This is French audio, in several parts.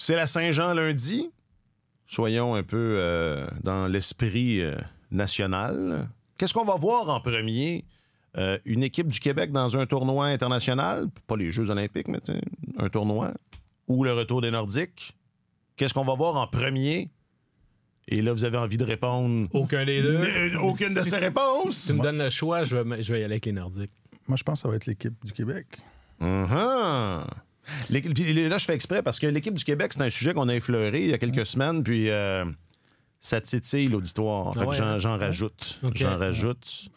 C'est la Saint-Jean lundi. Soyons un peu dans l'esprit national. Qu'est-ce qu'on va voir en premier? Une équipe du Québec dans un tournoi international, pas les Jeux olympiques, mais un tournoi, ou le retour des Nordiques. Qu'est-ce qu'on va voir en premier? Et là, vous avez envie de répondre... Aucun des deux. Aucune de ces réponses. Si tu me donnes le choix, je vais y aller avec les Nordiques. Moi, je pense que ça va être l'équipe du Québec. Là, je fais exprès parce que l'équipe du Québec, c'est un sujet qu'on a effleuré il y a quelques semaines, puis ça titille l'auditoire. Fait que j'en rajoute. Okay. J'en rajoute.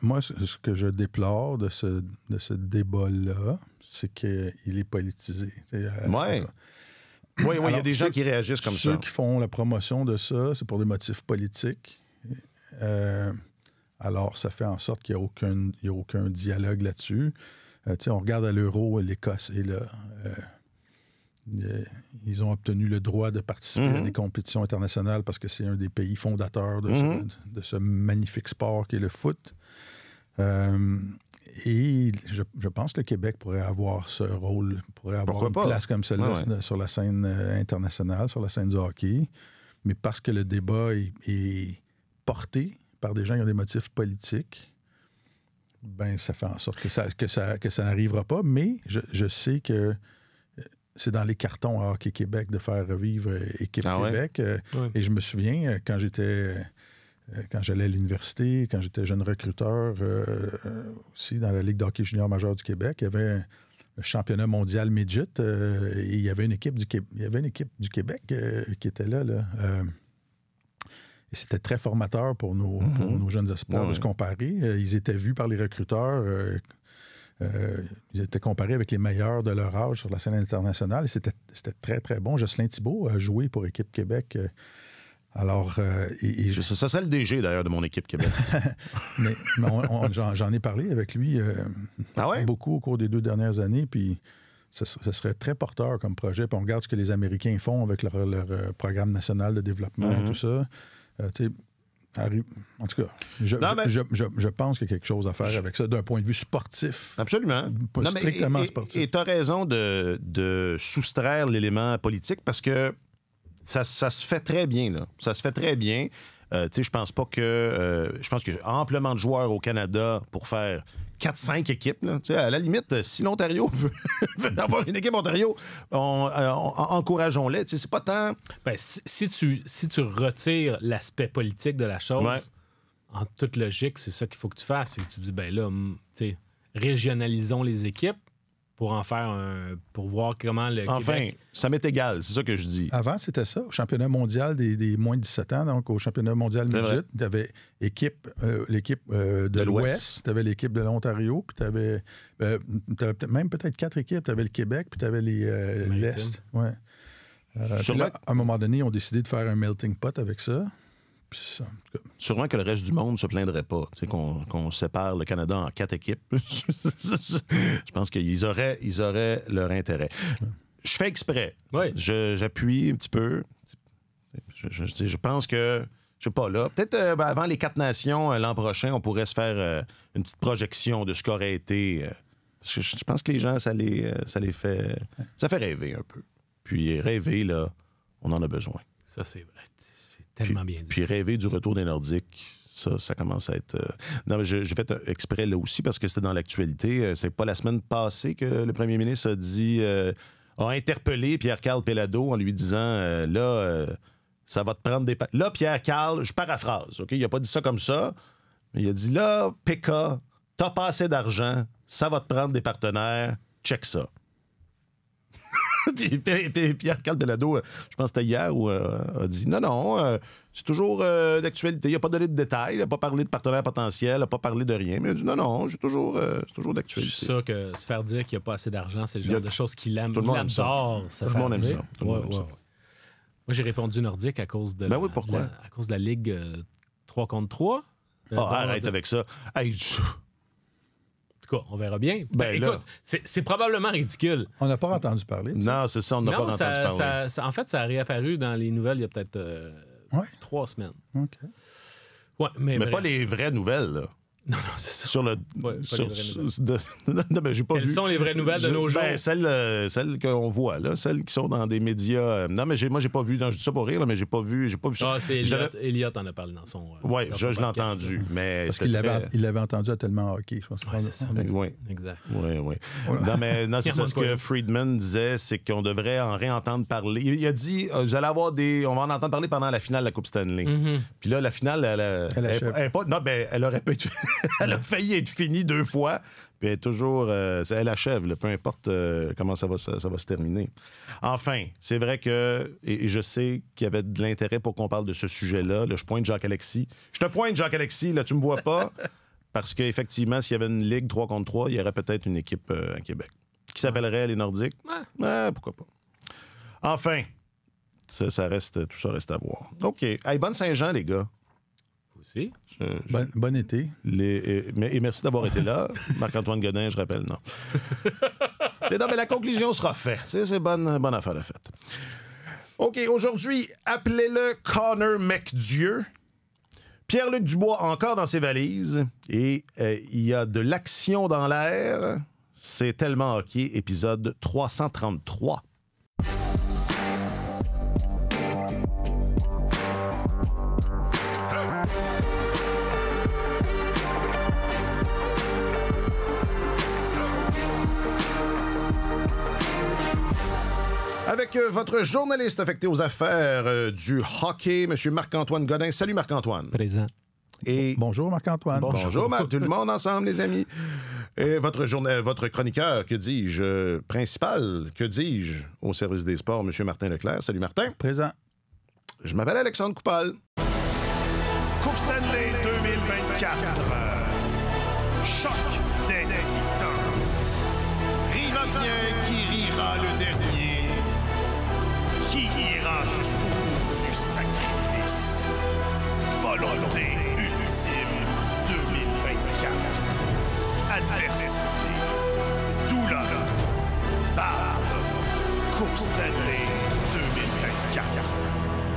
Moi, ce que je déplore de ce débat-là, c'est qu'il est politisé. Oui, il y a des gens qui réagissent comme ça. Ceux qui font la promotion de ça, c'est pour des motifs politiques. Alors, ça fait en sorte qu'il n'y a aucun dialogue là-dessus. On regarde à l'Euro, l'Écosse est là. Ils ont obtenu le droit de participer à des compétitions internationales parce que c'est un des pays fondateurs de ce magnifique sport qui est le foot. Et je pense que le Québec pourrait avoir ce rôle, pourrait avoir une place comme celle-là sur la scène internationale, sur la scène du hockey. Mais parce que le débat est porté par des gens qui ont des motifs politiques, ben ça fait en sorte que ça n'arrivera pas. Mais je sais que c'est dans les cartons à Hockey Québec de faire revivre Équipe Québec. Et je me souviens, quand j'allais à l'université, quand j'étais jeune recruteur aussi dans la Ligue d'hockey junior majeur du Québec, il y avait un championnat mondial midget et il y avait une équipe du Québec qui était là. Et c'était très formateur pour nos jeunes espoirs de se comparer. Ils étaient vus par les recruteurs. Ils étaient comparés avec les meilleurs de leur âge sur la scène internationale. Et c'était très, très bon. Jocelyn Thibault a joué pour Équipe Québec. Alors, ça serait le DG, d'ailleurs, de mon Équipe Québec. mais j'en ai parlé avec lui beaucoup au cours des 2 dernières années. Puis ça serait très porteur comme projet. Puis on regarde ce que les Américains font avec leur programme national de développement et tout ça. En tout cas, je pense qu'il y a quelque chose à faire avec ça d'un point de vue sportif. Absolument. Pas strictement sportif. Et tu as raison de soustraire l'élément politique parce que ça se fait très bien, là. Ça se fait très bien. Je pense pas que... je pense qu'il y a amplement de joueurs au Canada pour faire 4-5 équipes. Là. À la limite, si l'Ontario veut avoir une équipe Ontario, encourageons-les. C'est pas tant... Ben, si tu retires l'aspect politique de la chose, en toute logique, c'est ça qu'il faut que tu fasses. Tu dis, ben là, régionalisons les équipes pour en faire pour voir comment le Québec... ça m'est égal, c'est ça que je dis. Avant, c'était ça. Au championnat mondial des moins de 17 ans, donc au championnat mondial midget, tu avais l'équipe de l'Ouest, tu avais l'équipe de l'Ontario, puis tu avais peut-être 4 équipes. Tu avais le Québec, puis tu avais l'Est. Ouais. Là, à un moment donné, ils ont décidé de faire un melting pot avec ça. Sûrement que le reste du monde ne se plaindrait pas. Qu'on sépare le Canada en 4 équipes. Je pense qu'ils auraient leur intérêt. Je fais exprès. Oui. J'appuie un petit peu. Je pense que, je sais pas, là, peut-être avant les 4 nations l'an prochain, on pourrait se faire une petite projection de ce qu'aurait été. Parce que je pense que les gens, ça les fait. Ça fait rêver un peu. Puis rêver, là, on en a besoin. Ça, c'est vrai. Tellement bien dit. Puis rêver du retour des Nordiques, ça commence à être... Non, mais j'ai fait exprès là aussi parce que c'était dans l'actualité. C'est pas la semaine passée que le premier ministre a interpellé Pierre-Carl Péladeau en lui disant ça va te prendre des... Là, Pierre-Carl, je paraphrase, OK? Il a pas dit ça comme ça, mais il a dit là, PK, t'as pas assez d'argent, ça va te prendre des partenaires, check ça. Puis Pierre-Carl Péladeau, je pense que c'était hier, a dit non, c'est toujours d'actualité. Il n'a pas donné de détails, il n'a pas parlé de partenaires potentiels, il n'a pas parlé de rien, mais il a dit non, c'est toujours d'actualité. Je suis sûr que se faire dire qu'il n'y a pas assez d'argent, c'est le genre de choses qu'il aime. Tout le monde aime ça. Tout le monde aime ça. Moi, j'ai répondu nordique à cause de à cause de la Ligue 3 contre 3. Arrête avec ça. Hey, on verra bien. Écoute, c'est probablement ridicule. On n'a pas entendu parler. Non, c'est ça, on n'a pas entendu parler. En fait, ça a réapparu dans les nouvelles il y a peut-être 3 semaines. OK. Ouais, mais pas les vraies nouvelles, là. Non, c'est ça. Sur le. Non, mais j'ai pas Quelles vu. sont les vraies nouvelles de nos jours? Ben, celles qu'on voit, là, celles qui sont dans des médias. Non, mais moi, j'ai pas vu. Non, je dis ça pour rire, là, mais j'ai pas vu ça. Ah, c'est Elliot en a parlé dans son. Oui, je l'ai entendu. Mais parce qu'il l'avait entendu à tellement hockey, je pense. Ouais, c'est ça. Oui. Exact. Oui. Non, c'est ça. Ce que Friedman disait, c'est qu'on devrait en réentendre parler. Il a dit vous allez avoir on va en entendre parler pendant la finale de la Coupe Stanley. Puis là, la finale, elle aurait pu être. Elle a failli être finie 2 fois, puis elle est toujours. Elle achève, là, peu importe comment ça va se terminer. Enfin, c'est vrai que. Et je sais qu'il y avait de l'intérêt pour qu'on parle de ce sujet-là. Là, je pointe Jacques-Alexis. Je te pointe, Jacques-Alexis, là, tu me vois pas. Parce qu'effectivement, s'il y avait une ligue 3 contre 3, il y aurait peut-être une équipe à Québec qui s'appellerait les Nordiques. Pourquoi pas. Enfin, tout ça reste à voir. OK. Hey, bonne Saint-Jean, les gars. Aussi. Bon été. Et merci d'avoir été là. Marc-Antoine Godin, je rappelle, non. Non, mais la conclusion sera faite. C'est bonne affaire de fête. OK, aujourd'hui, appelez-le Connor McDieu. Pierre-Luc Dubois encore dans ses valises. Et il y a de l'action dans l'air. C'est tellement hockey, épisode 333. Avec votre journaliste affecté aux affaires du hockey, M. Marc-Antoine Godin. Salut Marc-Antoine. Présent. Et bonjour Marc-Antoine. Bonjour tout le monde ensemble, les amis. Et votre chroniqueur, que dis-je, principal, que dis-je, au service des sports, M. Martin Leclerc. Salut Martin. Présent. Je m'appelle Alexandre Coupal. Coupe Stanley 2024. Choc des titans. Rira bien qui rira le dernier. Qui ira jusqu'au bout du sacrifice. Volonté ultime 2024. Adversité. Douleur. Barbe. Coupe Stanley 2024.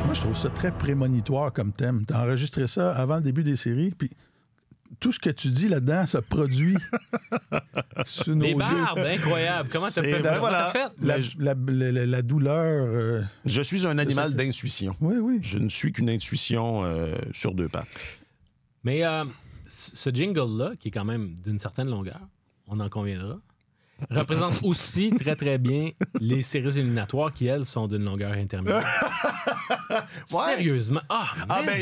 Moi, je trouve ça très prémonitoire comme thème. T'as enregistré ça avant le début des séries, puis tout ce que tu dis là-dedans se produit sur nos Les yeux. barbes, incroyable. Comment t'as fait? La douleur... Je suis un animal d'intuition. Oui. Je ne suis qu'une intuition sur 2 pattes. Mais ce jingle-là, qui est quand même d'une certaine longueur, on en conviendra, représente aussi très, très bien les séries éliminatoires qui, elles, sont d'une longueur intermédiaire. Sérieusement.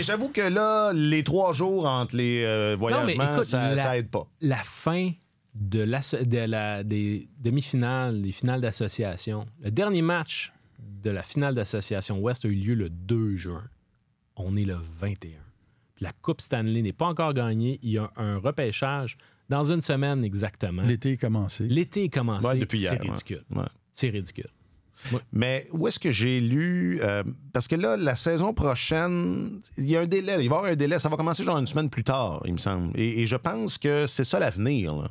J'avoue que là, les 3 jours entre les voyagements, ça aide pas. La fin des demi-finales, des finales d'association, le dernier match de la finale d'association Ouest a eu lieu le 2 juin. On est le 21. Puis la Coupe Stanley n'est pas encore gagnée. Il y a un repêchage dans une semaine exactement. L'été est commencé. Depuis hier. C'est ridicule. Ouais. C'est ridicule. Ouais. Mais où est-ce que j'ai lu... parce que là, la saison prochaine, il y a un délai. Il va y avoir un délai. Ça va commencer genre une semaine plus tard, il me semble. Et je pense que c'est ça l'avenir, là.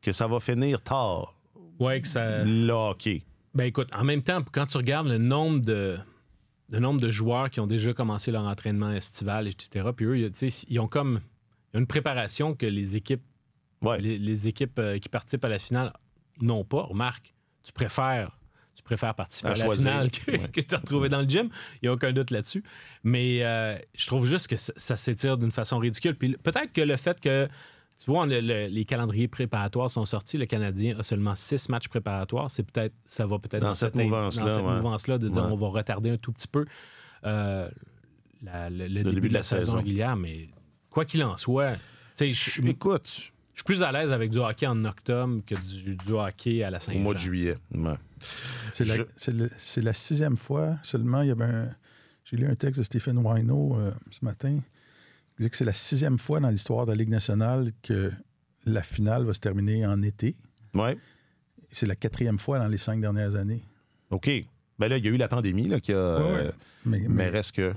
Que ça va finir tard. Ouais, que ça... Le hockey. Ben écoute, en même temps, quand tu regardes le nombre de joueurs qui ont déjà commencé leur entraînement estival, etc., puis eux, ils ont comme une préparation que les équipes les équipes qui participent à la finale n'ont pas. Remarque, tu préfères participer à la finale que te retrouver dans le gym. Il n'y a aucun doute là-dessus. Mais je trouve juste que ça s'étire d'une façon ridicule. Puis peut-être que le fait que, tu vois, les calendriers préparatoires sont sortis, le Canadien a seulement 6 matchs préparatoires, ça va peut-être dans cette mouvance-là de dire on va retarder un tout petit peu le début de la saison régulière. Mais quoi qu'il en soit, écoute... Je suis plus à l'aise avec du hockey en octobre que du hockey à la Saint-Jean. Au mois de juillet. Ouais. C'est la 6e fois seulement. J'ai lu un texte de Stephen Whyno ce matin. Il disait que c'est la 6e fois dans l'histoire de la Ligue nationale que la finale va se terminer en été. Ouais. C'est la 4e fois dans les 5 dernières années. OK. Ben là, il y a eu la pandémie là, qui a... Mais reste que...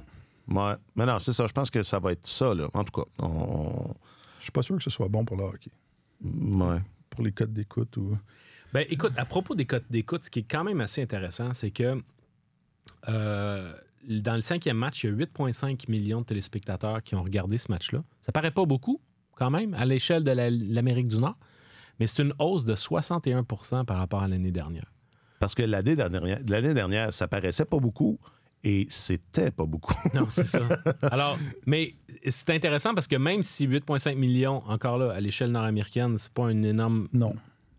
Ouais. Mais non, c'est ça. Je pense que ça va être ça, là. En tout cas, je suis pas sûr que ce soit bon pour le hockey. Ouais. Pour les cotes d'écoute ou... Ben écoute, à propos des cotes d'écoute, ce qui est quand même assez intéressant, c'est que dans le 5e match, il y a 8,5 millions de téléspectateurs qui ont regardé ce match-là. Ça paraît pas beaucoup quand même, à l'échelle de l'Amérique du Nord. Mais c'est une hausse de 61 % par rapport à l'année dernière. Parce que l'année dernière, ça paraissait pas beaucoup et c'était pas beaucoup. Non, c'est ça. Alors, mais c'est intéressant parce que même si 8,5 millions, encore là, à l'échelle nord-américaine, c'est pas un énorme... Non.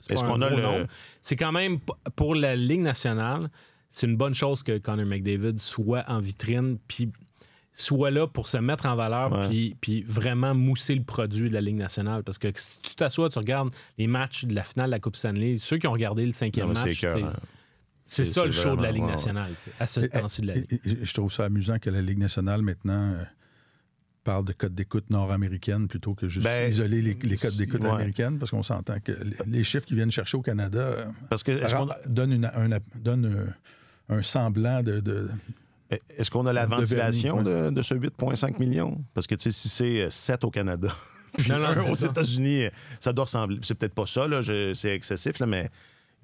Est-ce qu'on a le... C'est quand même, pour la Ligue nationale, c'est une bonne chose que Connor McDavid soit en vitrine puis soit là pour se mettre en valeur puis vraiment mousser le produit de la Ligue nationale. Parce que si tu t'assois, tu regardes les matchs de la finale de la Coupe Stanley, ceux qui ont regardé le 5e match, c'est ça le show de la Ligue nationale, à ce temps-ci de la Ligue. Je trouve ça amusant que la Ligue nationale, maintenant, parle de codes d'écoute nord-américaines plutôt que juste isoler les codes d'écoute américaines, parce qu'on s'entend que les chiffres qu'ils viennent chercher au Canada donnent un semblant de... Est-ce qu'on a la ventilation de ce 8,5 millions? Parce que si c'est 7 au Canada, puis aux États-Unis, ça doit ressembler. C'est peut-être pas ça, là, c'est excessif, là, mais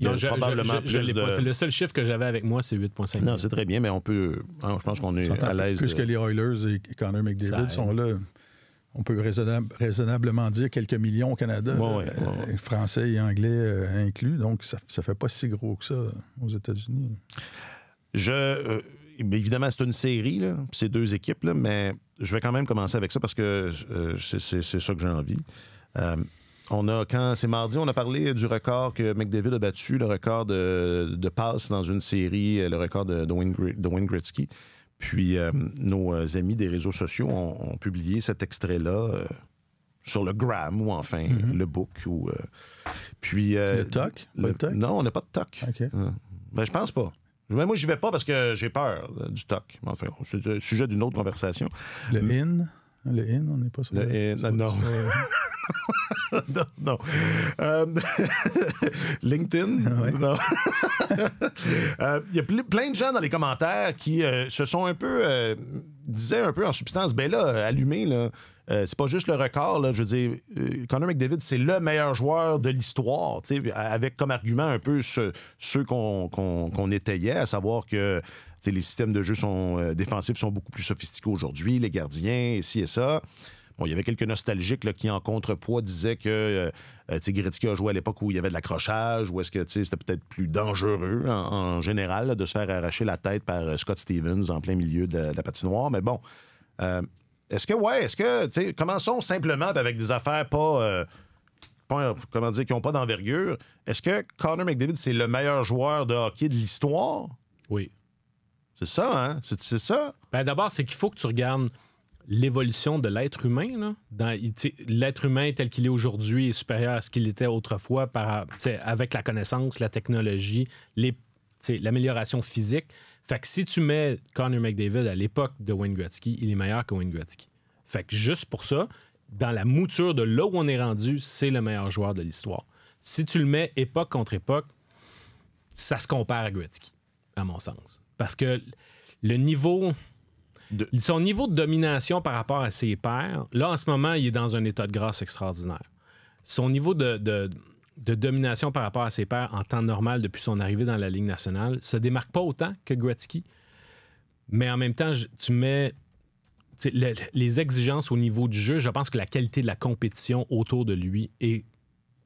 il y a probablement plus de... C'est le seul chiffre que j'avais avec moi, c'est 8,5 millions. Non, c'est très bien, mais on peut... je pense qu'on est à l'aise. Plus que les Oilers et Connor McDavid sont là, on peut raisonnablement dire quelques millions au Canada, français et anglais inclus. Donc, ça fait pas si gros que ça aux États-Unis. Évidemment, c'est une série, là, c'est 2 équipes, là, mais je vais quand même commencer avec ça parce que c'est ça que j'ai envie. Quand c'est mardi, on a parlé du record que McDavid a battu, le record de passes dans une série, le record de Wayne Gretzky. Puis nos amis des réseaux sociaux ont publié cet extrait-là sur le Gram ou enfin le book. Puis, le TOC? Non, on n'a pas de TOC. Okay. Je pense pas. Mais moi, j'y vais pas parce que j'ai peur du TOC. Enfin, c'est le sujet d'une autre conversation. Le IN, on n'est pas sur le IN. Non. Non. LinkedIn? Non. Il y a plein de gens dans les commentaires qui se sont un peu... disaient un peu en substance, allumez, là. C'est pas juste le record, là, je veux dire, Connor McDavid, c'est le meilleur joueur de l'histoire, avec comme argument un peu ceux qu'on étayait, à savoir que les systèmes de jeu défensifs sont beaucoup plus sophistiqués aujourd'hui, les gardiens, ci et ça. Bon, il y avait quelques nostalgiques là, qui, en contrepoids, disaient que Gretzky a joué à l'époque où il y avait de l'accrochage, ou est-ce que c'était peut-être plus dangereux en général là, de se faire arracher la tête par Scott Stevens en plein milieu de la patinoire. Mais bon, commençons simplement avec des affaires qui n'ont pas d'envergure. Est-ce que Connor McDavid, c'est le meilleur joueur de hockey de l'histoire? Oui. C'est ça, hein? C'est ça? D'abord, c'est qu'il faut que tu regardes l'évolution de l'être humain. Là. L'être humain tel qu'il est aujourd'hui est supérieur à ce qu'il était autrefois avec la connaissance, la technologie, l'amélioration physique. Fait que si tu mets Connor McDavid à l'époque de Wayne Gretzky, il est meilleur que Wayne Gretzky. Fait que juste pour ça, dans la mouture de là où on est rendu, c'est le meilleur joueur de l'histoire. Si tu le mets époque contre époque, ça se compare à Gretzky, à mon sens. Parce que le niveau... Son niveau de domination par rapport à ses pairs, là, en ce moment, il est dans un état de grâce extraordinaire. Son niveau de domination par rapport à ses pairs en temps normal depuis son arrivée dans la Ligue nationale se démarque pas autant que Gretzky. Mais en même temps, tu mets les exigences au niveau du jeu. Je pense que la qualité de la compétition autour de lui est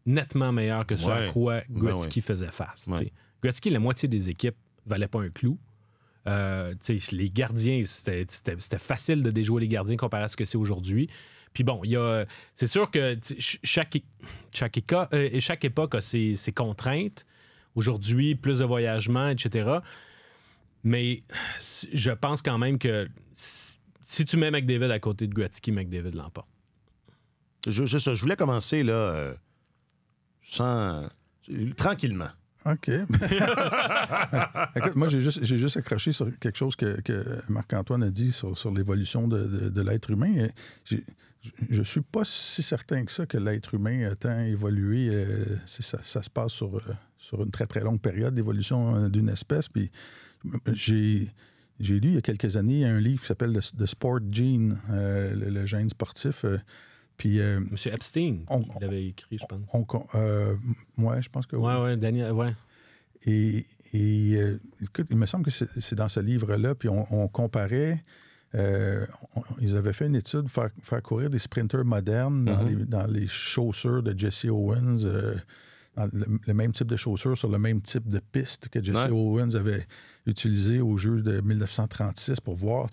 nettement meilleure que ce à quoi Gretzky faisait face. Ouais. Gretzky, la moitié des équipes ne valaient pas un clou. Les gardiens, c'était facile de déjouer les gardiens comparé à ce que c'est aujourd'hui. Puis bon, c'est sûr que chaque époque a ses contraintes. Aujourd'hui, plus de voyagement, etc. Mais je pense quand même que si tu mets McDavid à côté de Gretzky, McDavid l'emporte. Je voulais commencer là, tranquillement. OK. Écoute, moi, j'ai juste accroché sur quelque chose que Marc-Antoine a dit sur l'évolution de l'être humain. Je suis pas si certain que ça, que l'être humain a tant évolué. Ça se passe sur une très, très longue période d'évolution d'une espèce. Puis j'ai lu il y a quelques années un livre qui s'appelle The Sport Gene, le gène sportif. Puis, Monsieur Epstein, il l'avait écrit, je pense. Oui, je pense que oui. Oui, Daniel, oui. Et écoute, il me semble que c'est dans ce livre-là, puis on comparait ils avaient fait une étude, faire courir des sprinters modernes dans les chaussures de Jesse Owens, le même type de chaussures sur le même type de piste que Jesse Owens avait utilisé au jeu de 1936 pour voir,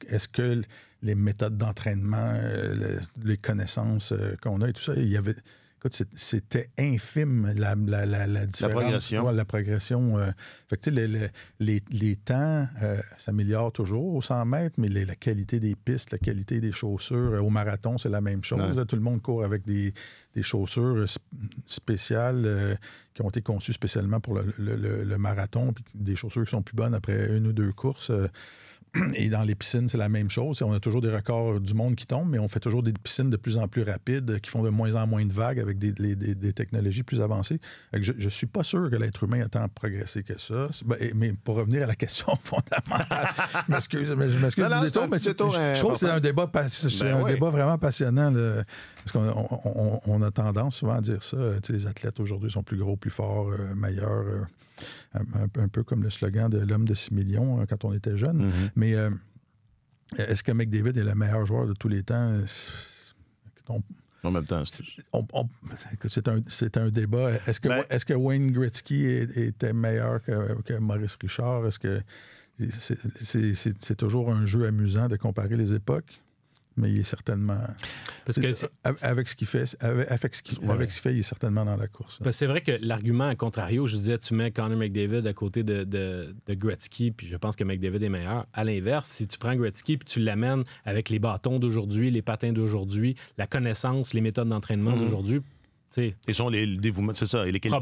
est-ce que les méthodes d'entraînement, les connaissances qu'on a et tout ça, il y avait... Écoute, c'était infime, la différence. La progression. Fait que, les temps s'améliorent toujours au 100 mètres, mais la qualité des pistes, la qualité des chaussures, au marathon, c'est la même chose. Tout le monde court avec des chaussures spéciales qui ont été conçues spécialement pour le marathon, puis des chaussures qui sont plus bonnes après 1 ou 2 courses. Et dans les piscines, c'est la même chose. On a toujours des records du monde qui tombent, mais on fait toujours des piscines de plus en plus rapides qui font de moins en moins de vagues avec des technologies plus avancées. Je ne suis pas sûr que l'être humain a tant progressé que ça. Mais pour revenir à la question fondamentale, je m'excuse du détour, mais je trouve que c'est un débat, débat vraiment passionnant. Là, parce qu'on a tendance souvent à dire ça. Les athlètes aujourd'hui sont plus gros, plus forts, meilleurs. Un peu comme le slogan de l'homme de 6 millions quand on était jeune. Mais est-ce que McDavid est le meilleur joueur de tous les temps? En même temps, c'est un débat. Est-ce que Wayne Gretzky était meilleur que Maurice Richard? Est-ce que c'est toujours un jeu amusant de comparer les époques? Mais il est certainement... Parce que avec ce qu'il fait, il est certainement dans la course. Parce que c'est vrai que l'argument à contrario, je disais, tu mets Connor McDavid à côté de Gretzky, puis je pense que McDavid est meilleur. À l'inverse, si tu prends Gretzky puis tu l'amènes avec les bâtons d'aujourd'hui, les patins d'aujourd'hui, la connaissance, les méthodes d'entraînement d'aujourd'hui... Ils sont les dévouements, c'est ça, et les qualités.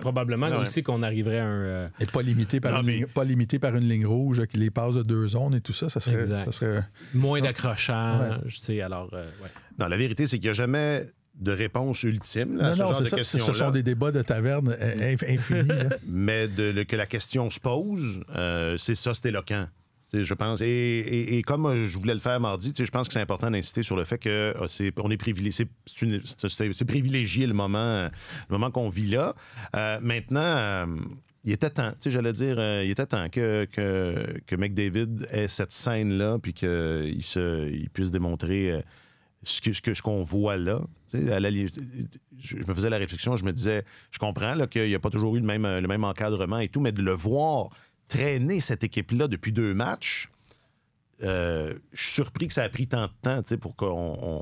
Probablement aussi qu'on arriverait à un... Et pas limité par une ligne rouge qui les passe de 2 zones et tout ça, ça serait... Moins d'accrochage, alors... Non, la vérité, c'est qu'il n'y a jamais de réponse ultime à ce genre de questions-là. Ce sont des débats de taverne infinis. Mais que la question se pose, c'est éloquent. Je pense. Et comme je voulais le faire mardi, je pense que c'est important d'insister sur le fait qu'on est privilégié. C'est privilégié le moment qu'on vit là. Maintenant, il était temps, j'allais dire, il était temps que McDavid ait cette scène-là, puis qu'il puisse démontrer ce qu'on voit là. Je me faisais la réflexion, je me disais, je comprends là, qu'il n'y a pas toujours eu le même encadrement et tout, mais de le voir traîner cette équipe-là depuis 2 matchs, je suis surpris que ça a pris tant de temps pour qu'on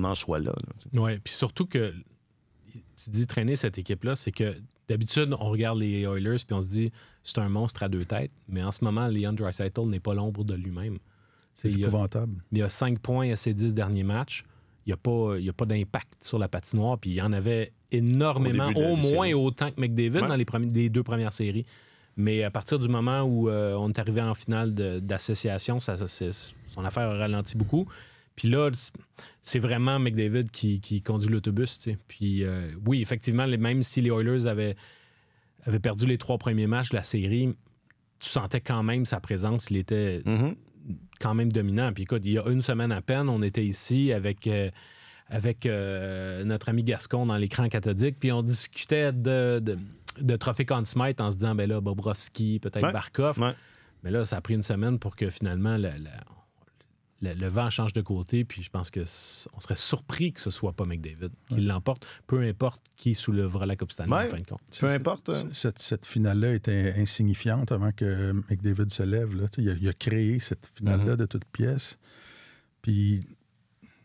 en soit là. Oui, puis surtout que tu dis traîner cette équipe-là, c'est que d'habitude, on regarde les Oilers puis on se dit c'est un monstre à 2 têtes, mais en ce moment, Leon Draisaitl n'est pas l'ombre de lui-même. C'est épouvantable. Il y a 5 points à ses 10 derniers matchs. Il n'y a pas d'impact sur la patinoire, puis il y en avait énormément, au moins autant que McDavid dans les 2 premières séries. Mais à partir du moment où on est arrivé en finale d'association, son affaire a ralenti beaucoup. Puis là, c'est vraiment McDavid qui conduit l'autobus. Puis oui, effectivement, même si les Oilers avaient perdu les 3 premiers matchs de la série, tu sentais quand même sa présence. Il était quand même dominant. Puis écoute, il y a 1 semaine à peine, on était ici avec notre ami Gascon dans l'écran cathodique, puis on discutait de trophée Conn Smythe en se disant, ben là, Bobrovski, peut-être Barkov. Ouais. Mais là, ça a pris 1 semaine pour que finalement le vent change de côté. Puis je pense qu'on serait surpris que ce soit pas McDavid qui l'emporte, peu importe qui soulèvera la Coupe Stanley en fin de compte. Peu importe. Cette finale-là était insignifiante avant que McDavid se lève. Là. Il a créé cette finale-là de toutes pièces. Puis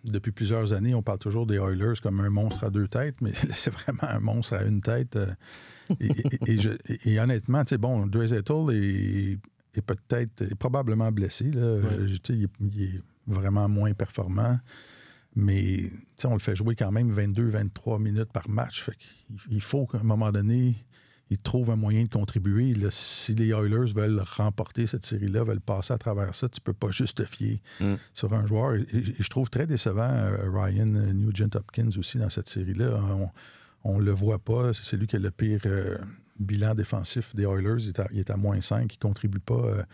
depuis plusieurs années, on parle toujours des Oilers comme un monstre à 2 têtes, mais c'est vraiment un monstre à 1 tête. Et honnêtement, bon, Draisaitl est probablement blessé. Là. Il est vraiment moins performant, mais on le fait jouer quand même 22-23 minutes par match. Fait qu'il faut qu'à un moment donné, il trouve un moyen de contribuer. Là, si les Oilers veulent remporter cette série-là, veulent passer à travers ça, tu peux pas juste te fier sur un joueur. Et je trouve très décevant Ryan Nugent-Hopkins aussi dans cette série-là. On le voit pas. C'est lui qui a le pire bilan défensif des Oilers. Il est à -5. Il ne contribue pas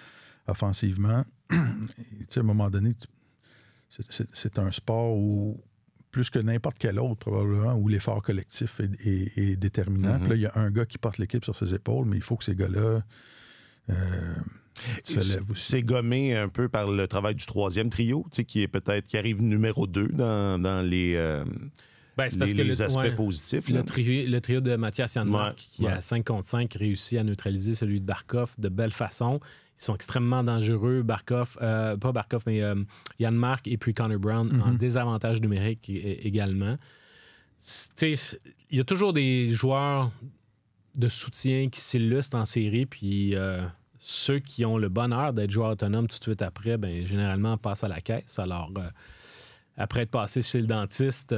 offensivement. À un moment donné, c'est un sport où, plus que n'importe quel autre, probablement, où l'effort collectif est déterminant. Puis là, il y a un gars qui porte l'équipe sur ses épaules, mais il faut que ces gars-là... C'est gommé un peu par le travail du troisième trio, qui arrive numéro 2 dans les... c'est parce que les aspects positifs. Le trio de Mathias Janmark, qui à 5 contre 5 réussit à neutraliser celui de Barkov de belle façon. Ils sont extrêmement dangereux. Janmark et puis Connor Brown en désavantage numérique également. Il y a toujours des joueurs de soutien qui s'illustrent en série, puis ceux qui ont le bonheur d'être joueurs autonomes tout de suite après, généralement passent à la caisse. Alors... après être passé chez le dentiste,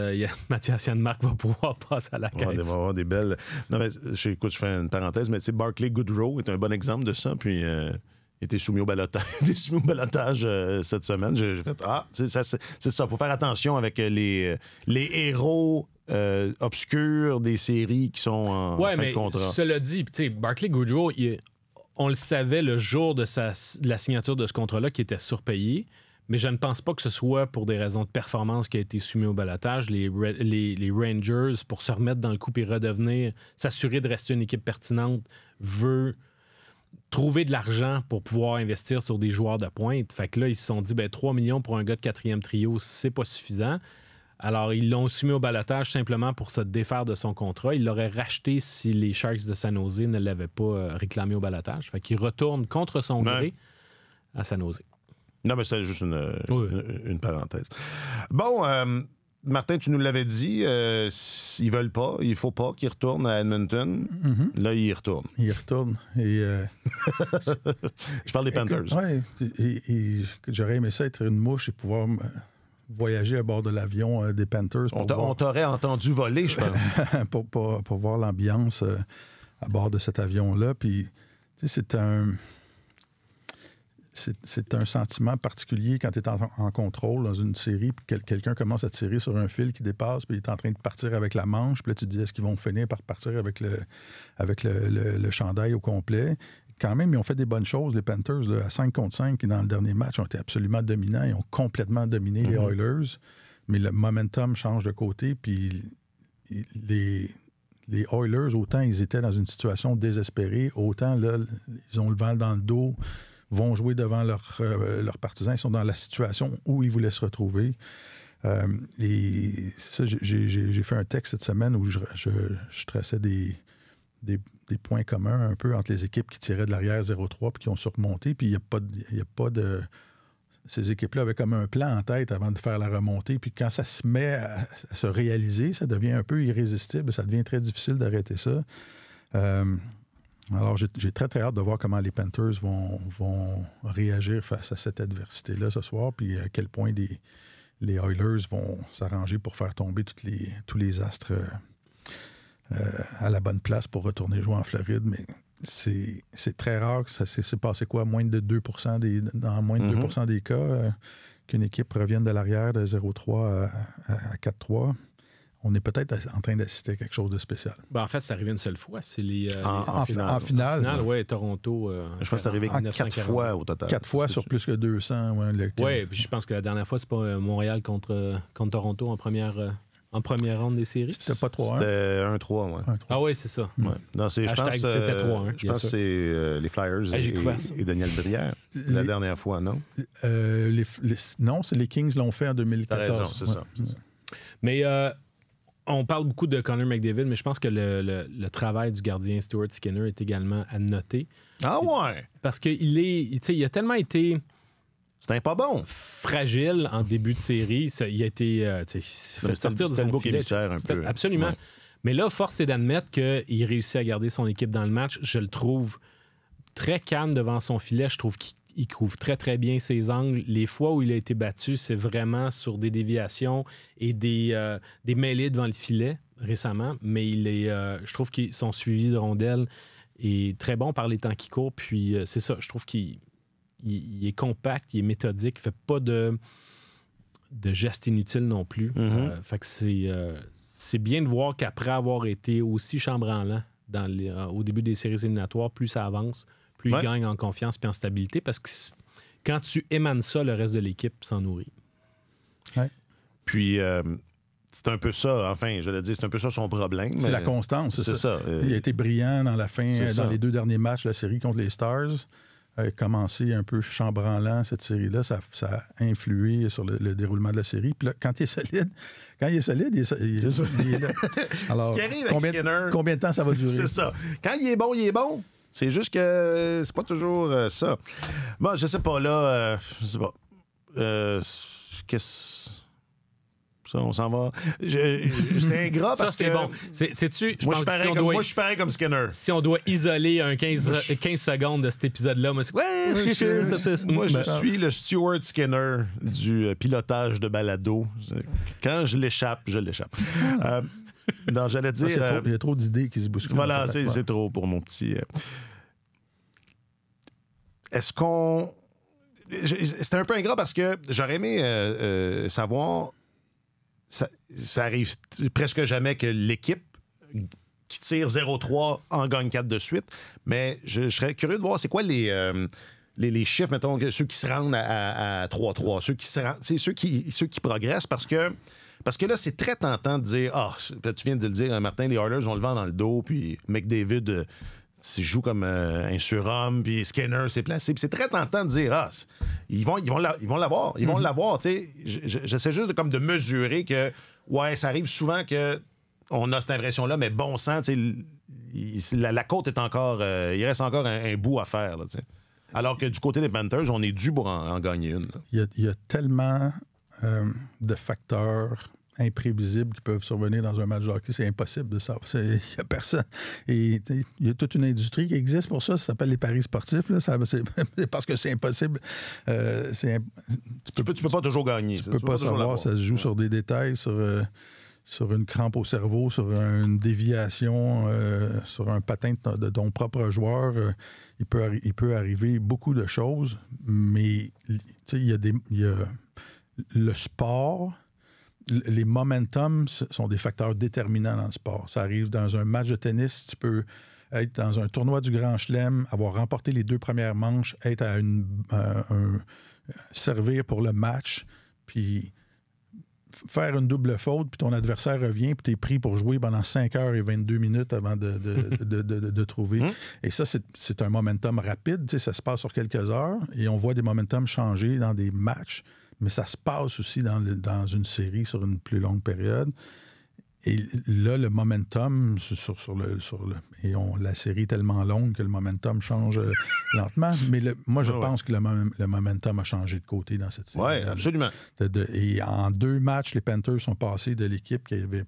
Mathias Janmark va pouvoir passer à la caisse. On va avoir des belles... Non, mais écoute, je fais une parenthèse, mais tu sais, Barclay Goodrow est un bon exemple de ça, puis il était soumis au ballottage cette semaine. J'ai fait, c'est ça, faut faire attention avec les héros obscurs des séries qui sont en fin de contrat. Ouais, mais cela dit, tu sais, Barclay Goodrow, on le savait le jour de la signature de ce contrat-là qui était surpayé. Mais je ne pense pas que ce soit pour des raisons de performance qui a été soumis au ballottage. Les Rangers, pour se remettre dans le coup et redevenir, s'assurer de rester une équipe pertinente, veut trouver de l'argent pour pouvoir investir sur des joueurs de pointe. Fait que là, ils se sont dit, 3 millions pour un gars de 4e trio, c'est pas suffisant. Alors, ils l'ont soumis au ballottage simplement pour se défaire de son contrat. Ils l'auraient racheté si les Sharks de San Jose ne l'avaient pas réclamé au ballottage. Fait qu'il retourne contre son gré à San Jose. Non, mais c'était juste une parenthèse. Bon, Martin, tu nous l'avais dit, ils veulent pas, il faut pas qu'ils retournent à Edmonton. Mm-hmm. Là, ils y retournent. Ils retournent. Et, je parle des Panthers. Oui, j'aurais aimé ça être une mouche et pouvoir voyager à bord de l'avion des Panthers. On t'aurait entendu voler, je pense. pour voir l'ambiance à bord de cet avion-là. Puis, tu sais, c'est un sentiment particulier quand tu es en contrôle dans une série, puis quelqu'un commence à tirer sur un fil qui dépasse, puis il est en train de partir avec la manche, puis là, tu te dis, est-ce qu'ils vont finir par partir avec le chandail au complet? Quand même, ils ont fait des bonnes choses, les Panthers, là, à 5 contre 5, qui dans le dernier match ont été absolument dominants. Ils ont complètement dominé les Oilers, mais le momentum change de côté, puis les Oilers, autant ils étaient dans une situation désespérée, autant là, ils ont le vent dans le dos, vont jouer devant leurs partisans. Ils sont dans la situation où ils voulaient se retrouver. J'ai fait un texte cette semaine où je traçais des points communs un peu entre les équipes qui tiraient de l'arrière 0-3 puis qui ont surmonté. Puis il n'y a pas de... Ces équipes-là avaient comme un plan en tête avant de faire la remontée. Puis quand ça se met à se réaliser, ça devient un peu irrésistible. Ça devient très difficile d'arrêter ça. Alors, j'ai très, très hâte de voir comment les Panthers vont réagir face à cette adversité-là ce soir, puis à quel point les Oilers vont s'arranger pour faire tomber tous les astres à la bonne place pour retourner jouer en Floride. Mais c'est très rare que ça s'est passé moins de 2% dans moins de 2% des cas qu'une équipe revienne de l'arrière de 0-3 à 4-3. On est peut-être en train d'assister à quelque chose de spécial. En fait, c'est arrivé une seule fois. C'est en finale. En finale, oui, Toronto. Je pense que c'est arrivé 4 fois au total. 4 fois sur plus que 200. Oui, puis je pense que la dernière fois, c'est pas Montréal contre Toronto en première ronde des séries. C'était pas 3-1. C'était 1-3, oui. Ah oui, c'est ça. Ouais. Non, c'était 3-1. Je pense que c'est les Flyers et Daniel Brière la dernière fois, non? Non, c'est les Kings l'ont fait en 2014. T'as raison, c'est ça. Mais... on parle beaucoup de Connor McDavid, mais je pense que le travail du gardien Stuart Skinner est également à noter. Ah ouais? Parce qu'il a tellement été... C'était pas bon. Fragile en début de série. Il a été... fait sortir de son beau filet. Un peu. Absolument. Ouais. Mais là, force est d'admettre qu'il réussit à garder son équipe dans le match. Je le trouve très calme devant son filet. Je trouve qu'il couvre très, très bien ses angles. Les fois où il a été battu, c'est vraiment sur des déviations et des mêlées devant le filet récemment. Mais je trouve que son suivi de rondelles est très bon par les temps qui courent. Puis c'est ça, je trouve qu'il est compact, il est méthodique, il ne fait pas de gestes inutiles non plus. Fait que c'est bien de voir qu'après avoir été aussi chambranlant au début des séries éliminatoires, plus ça avance, plus il gagne en confiance et en stabilité, parce que quand tu émanes ça, le reste de l'équipe s'en nourrit. Ouais. Puis, c'est un peu ça, enfin, je l'ai dit, c'est un peu ça son problème. C'est la constance, c'est ça. Il a été brillant dans la fin, dans les 2 derniers matchs de la série contre les Stars. a commencé un peu chambranlant, cette série-là. Ça a influé sur le déroulement de la série. Puis là, quand il est solide, il est là. Alors, ce qui arrive avec Skinner, combien de temps ça va durer? C'est ça. Quand il est bon, il est bon. C'est juste que c'est pas toujours ça. Bon, je sais pas, là, je sais pas. Qu'est-ce... Ça, on s'en va. C'est ingrat parce ça, c'est que... bon. C'est-tu... Moi, je suis pareil comme Skinner. Si on doit isoler un 15 secondes de cet épisode-là, moi, je suis le Stuart Skinner du pilotage de balado. Quand je l'échappe, je l'échappe. Non, j'allais dire... Il y a trop d'idées qui se bousculent. Voilà, c'est trop pour mon petit... Est-ce qu'on... C'était un peu ingrat parce que j'aurais aimé savoir... Ça arrive presque jamais que l'équipe qui tire 0-3 en gagne 4 de suite. Mais je serais curieux de voir c'est quoi les chiffres, mettons, ceux qui se rendent à 3-3, ceux qui progressent parce que là, c'est très tentant de dire tu viens de le dire, Martin, les Oilers ont le vent dans le dos, puis McDavid joue comme un surhomme, puis Skinner s'est placé. Puis c'est très tentant de dire ils vont l'avoir. Ils vont l'avoir. J'essaie juste de mesurer que ça arrive souvent qu'on a cette impression-là, mais bon sang, la côte est encore. Il reste encore un bout à faire. Là, alors que du côté des Panthers, on est dû pour en gagner une. Il y a tellement de facteurs imprévisibles qui peuvent survenir dans un match de hockey, c'est impossible de savoir. Il n'y a personne. Et il y a toute une industrie qui existe pour ça s'appelle les paris sportifs. Là. C'est parce que c'est impossible. Tu peux pas toujours gagner. Tu peux pas savoir. Ça se joue sur des détails, sur une crampe au cerveau, sur une déviation, sur un patin de ton propre joueur. Il peut arriver beaucoup de choses, mais il y a le sport. Les momentum sont des facteurs déterminants dans le sport. Ça arrive dans un match de tennis, tu peux être dans un tournoi du Grand Chelem, avoir remporté les 2 premières manches, être à servir pour le match, puis faire une double faute, puis ton adversaire revient, puis tu es pris pour jouer pendant 5 heures et 22 minutes avant de trouver. Et ça, c'est un momentum rapide. Ça se passe sur quelques heures, et on voit des momentum changer dans des matchs. Mais ça se passe aussi dans une série sur une plus longue période. Et là, le momentum, la série est tellement longue que le momentum change lentement. Mais moi, je pense que le momentum a changé de côté dans cette série. Oui, absolument. Et en 2 matchs, les Panthers sont passés de l'équipe qui avait...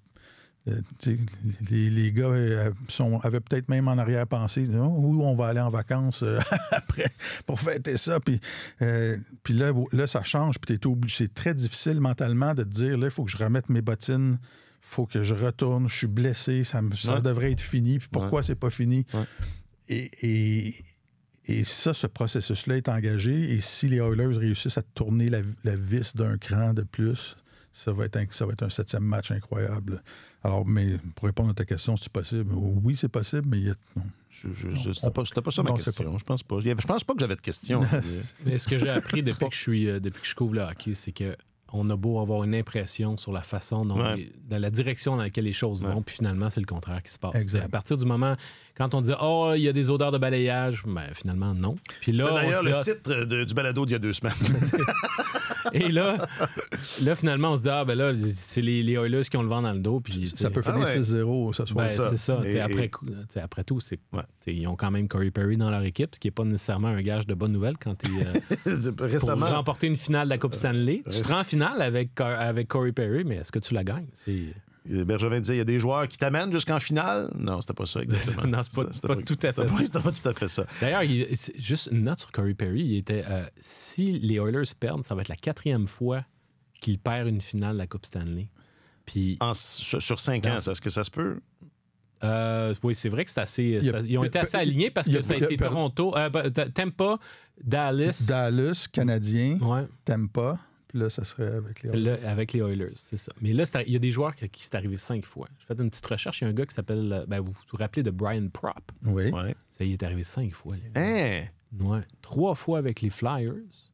les gars avaient peut-être même en arrière-pensée où on va aller en vacances après pour fêter ça. Puis là, ça change. Puis c'est très difficile mentalement de te dire là, il faut que je remette mes bottines, il faut que je retourne, je suis blessé, ça devrait être fini. Puis pourquoi c'est pas fini? Et ça, ce processus-là est engagé. Et si les Oilers réussissent à tourner la vis d'un cran de plus, ça va être un 7e match incroyable. Alors, mais pour répondre à ta question, c'est possible? Oui, c'est possible, mais c'était pas ça ma question. Je pense pas. Je pense pas que j'avais de question. Mais ce que j'ai appris depuis que je couvre le hockey, c'est que on a beau avoir une impression sur la façon dans la direction dans laquelle les choses vont, puis finalement, c'est le contraire qui se passe. À partir du moment, quand on dit il y a des odeurs de balayage, finalement, non. Puis là, c'était d'ailleurs le titre du balado d'il y a 2 semaines. Et là, finalement, on se dit, là, c'est les Oilers qui ont le vent dans le dos. Puis, ça peut finir 6-0, ça soit ça. C'est ça. Après tout, ils ont quand même Corey Perry dans leur équipe, ce qui n'est pas nécessairement un gage de bonne nouvelle quand récemment, pour remporter une finale de la Coupe Stanley. Tu te rends en finale avec Corey Perry, mais est-ce que tu la gagnes? Bergevin disait, il y a des joueurs qui t'amènent jusqu'en finale. Non, c'était pas ça exactement. Non, c'est pas tout à fait ça. C'était pas tout à fait ça. D'ailleurs, juste une note sur Corey Perry. Il était, si les Oilers perdent, ça va être la 4e fois qu'il perd une finale de la Coupe Stanley. Puis, sur 5 ans, est-ce que ça se peut? Oui, c'est vrai que c'est assez. Ils ont été assez alignés parce que ça a été Toronto, Tampa, Dallas, Canadien, Tampa. Là, ça serait avec les Oilers. Là, avec les Oilers, c'est ça. Mais là, il y a des joueurs qui c'est arrivé 5 fois. J'ai fait une petite recherche. Il y a un gars qui s'appelle... vous vous rappelez de Brian Propp? Oui. Ça y est arrivé 5 fois. Hein? Ouais. 3 fois avec les Flyers.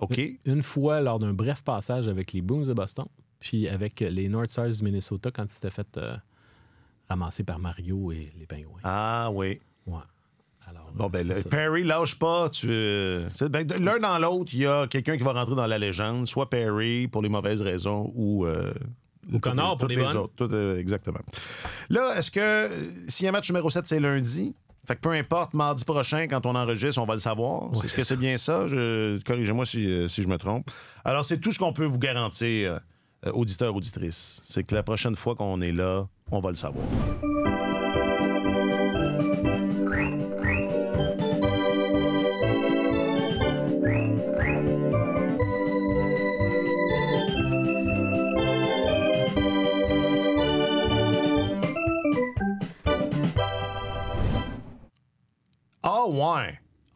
OK. Une fois lors d'un bref passage avec les Bruins de Boston. Puis avec les North Stars du Minnesota quand ils s'étaient fait ramasser par Mario et les Pingouins. Ah oui. Ouais. Alors, bon, ben, Perry, lâche pas. L'un dans l'autre, il y a quelqu'un qui va rentrer dans la légende, soit Perry pour les mauvaises raisons ou Connor pour les bonnes. Autres, exactement. Là, est-ce que s'il y a un match numéro 7, c'est lundi? Fait que peu importe, mardi prochain, quand on enregistre, on va le savoir. Oui, est-ce que c'est bien ça? Corrigez-moi si je me trompe. Alors, c'est tout ce qu'on peut vous garantir, auditeurs, auditrices. C'est que la prochaine fois qu'on est là, on va le savoir.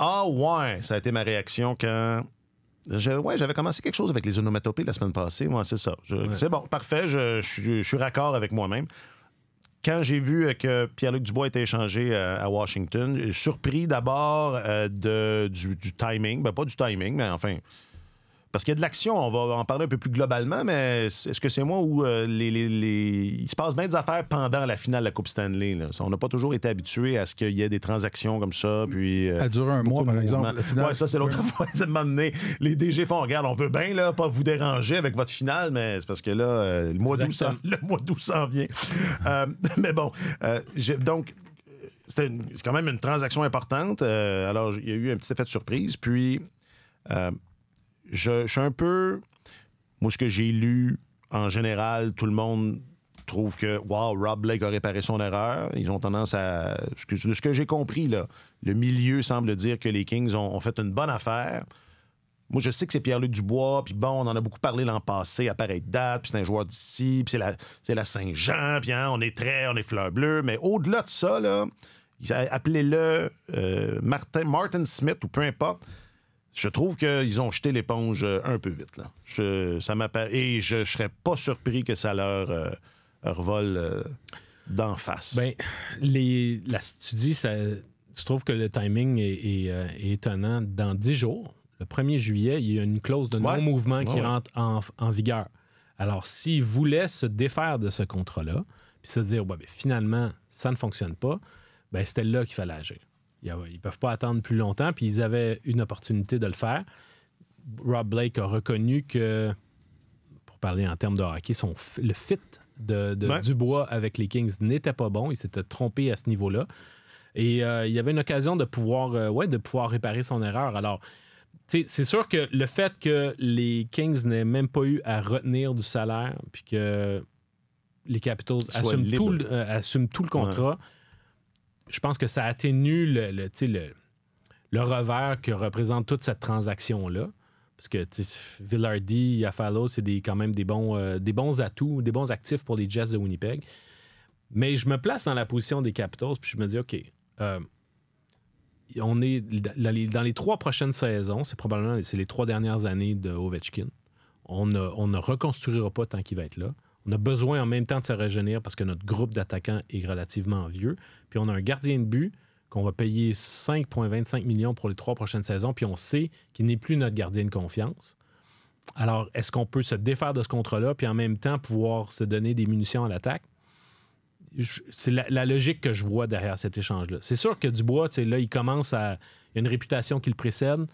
Ah ouais! Ça a été ma réaction quand... j'avais commencé quelque chose avec les onomatopées la semaine passée. Moi, c'est ça. C'est bon, parfait. Je suis raccord avec moi-même. Quand j'ai vu que Pierre-Luc Dubois était échangé à Washington, surpris d'abord du timing. Ben, pas du timing, mais enfin... Parce qu'il y a de l'action, on va en parler un peu plus globalement, mais est-ce que c'est moi où il se passe bien des affaires pendant la finale de la Coupe Stanley? Là. On n'a pas toujours été habitué à ce qu'il y ait des transactions comme ça. Puis, elle dure un mois, par exemple. Oui, ça, c'est l'autre fois. Ça m'a donné. Les DG font, regarde, on veut bien là, pas vous déranger avec votre finale, mais c'est parce que là, le mois d'août s'en vient. Mais bon, donc, c'est quand même une transaction importante. Alors, il y a eu un petit effet de surprise. Puis... Je suis un peu... Moi, ce que j'ai lu, en général, tout le monde trouve que, wow, Rob Blake a réparé son erreur. Ils ont tendance à... De ce que j'ai compris, là, le milieu semble dire que les Kings ont fait une bonne affaire. Moi, je sais que c'est Pierre-Luc Dubois, puis bon, on en a beaucoup parlé l'an passé, à pareille date, puis c'est un joueur d'ici, puis c'est la Saint-Jean, puis hein, on est fleur bleue. Mais au-delà de ça, là, appelez-le Martin Smith ou peu importe. Je trouve qu'ils ont jeté l'éponge un peu vite. Là. Et je ne serais pas surpris que ça leur revole d'en face. Ben, tu dis, tu trouves que le timing est étonnant. Dans 10 jours, le 1er juillet, il y a une clause de non-mouvement qui rentre en vigueur. Alors, s'ils voulaient se défaire de ce contrat-là, puis se dire, finalement, ça ne fonctionne pas, ben, c'était là qu'il fallait agir. Ils ne peuvent pas attendre plus longtemps, puis ils avaient une opportunité de le faire. Rob Blake a reconnu que, pour parler en termes de hockey, le fit de Dubois avec les Kings n'était pas bon. Il s'était trompé à ce niveau-là. Et il y avait une occasion de pouvoir réparer son erreur. Alors, c'est sûr que le fait que les Kings n'aient même pas eu à retenir du salaire, puis que les Capitals assument tout le contrat... Ouais. Je pense que ça atténue le revers que représente toute cette transaction-là. Parce que Vilardi, Iafallo, c'est quand même des bons atouts, des bons actifs pour les Jets de Winnipeg. Mais je me place dans la position des Capitals, puis je me dis, OK, on est dans les 3 prochaines saisons, c'est les 3 dernières années de Ovechkin. On ne reconstruira pas tant qu'il va être là. On a besoin en même temps de se régénérer parce que notre groupe d'attaquants est relativement vieux. Puis on a un gardien de but qu'on va payer 5,25 millions pour les 3 prochaines saisons. Puis on sait qu'il n'est plus notre gardien de confiance. Alors, est-ce qu'on peut se défaire de ce contrat-là puis en même temps pouvoir se donner des munitions à l'attaque? C'est la logique que je vois derrière cet échange-là. C'est sûr que Dubois, là, il commence à... Il y a une réputation qui le précède,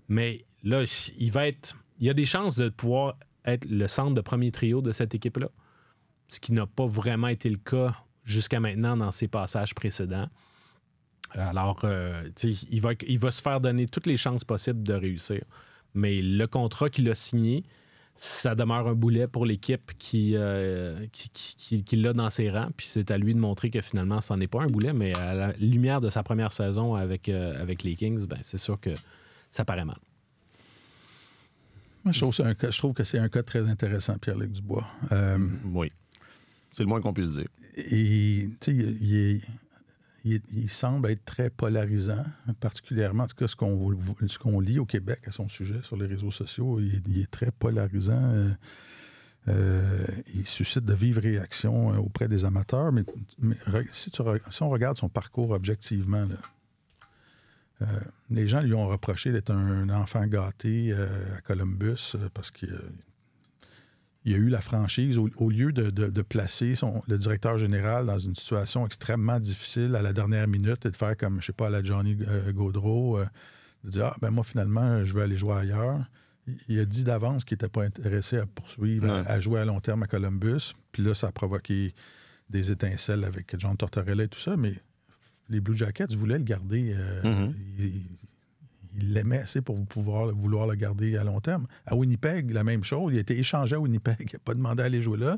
mais là, il y a des chances de pouvoir être le centre de premier trio de cette équipe-là. Ce qui n'a pas vraiment été le cas jusqu'à maintenant dans ses passages précédents. Alors, il va se faire donner toutes les chances possibles de réussir. Mais le contrat qu'il a signé, ça demeure un boulet pour l'équipe qui l'a dans ses rangs. Puis c'est à lui de montrer que finalement, ça n'en est pas un boulet, mais à la lumière de sa première saison avec les Kings, ben, c'est sûr que ça paraît mal. Je trouve que c'est un cas très intéressant, Pierre-Luc Dubois. Oui. C'est le moins qu'on puisse dire. Il semble être très polarisant, particulièrement, en tout cas, ce qu'on lit au Québec à son sujet sur les réseaux sociaux. Il est très polarisant. Il suscite de vives réactions auprès des amateurs. Mais si on regarde son parcours objectivement, là, les gens lui ont reproché d'être un enfant gâté à Columbus parce qu'il il y a eu la franchise, au lieu de placer le directeur général dans une situation extrêmement difficile à la dernière minute et de faire comme, je sais pas, à la Johnny Gaudreau, de dire, moi, finalement, je veux aller jouer ailleurs. Il a dit d'avance qu'il n'était pas intéressé à poursuivre, à jouer à long terme à Columbus. Puis là, ça a provoqué des étincelles avec John Tortorella et tout ça, mais les Blue Jackets voulaient le garder. Ils l'aimaient assez pour vouloir le garder à long terme. À Winnipeg, la même chose. Il a été échangé à Winnipeg. Il n'a pas demandé à aller jouer là.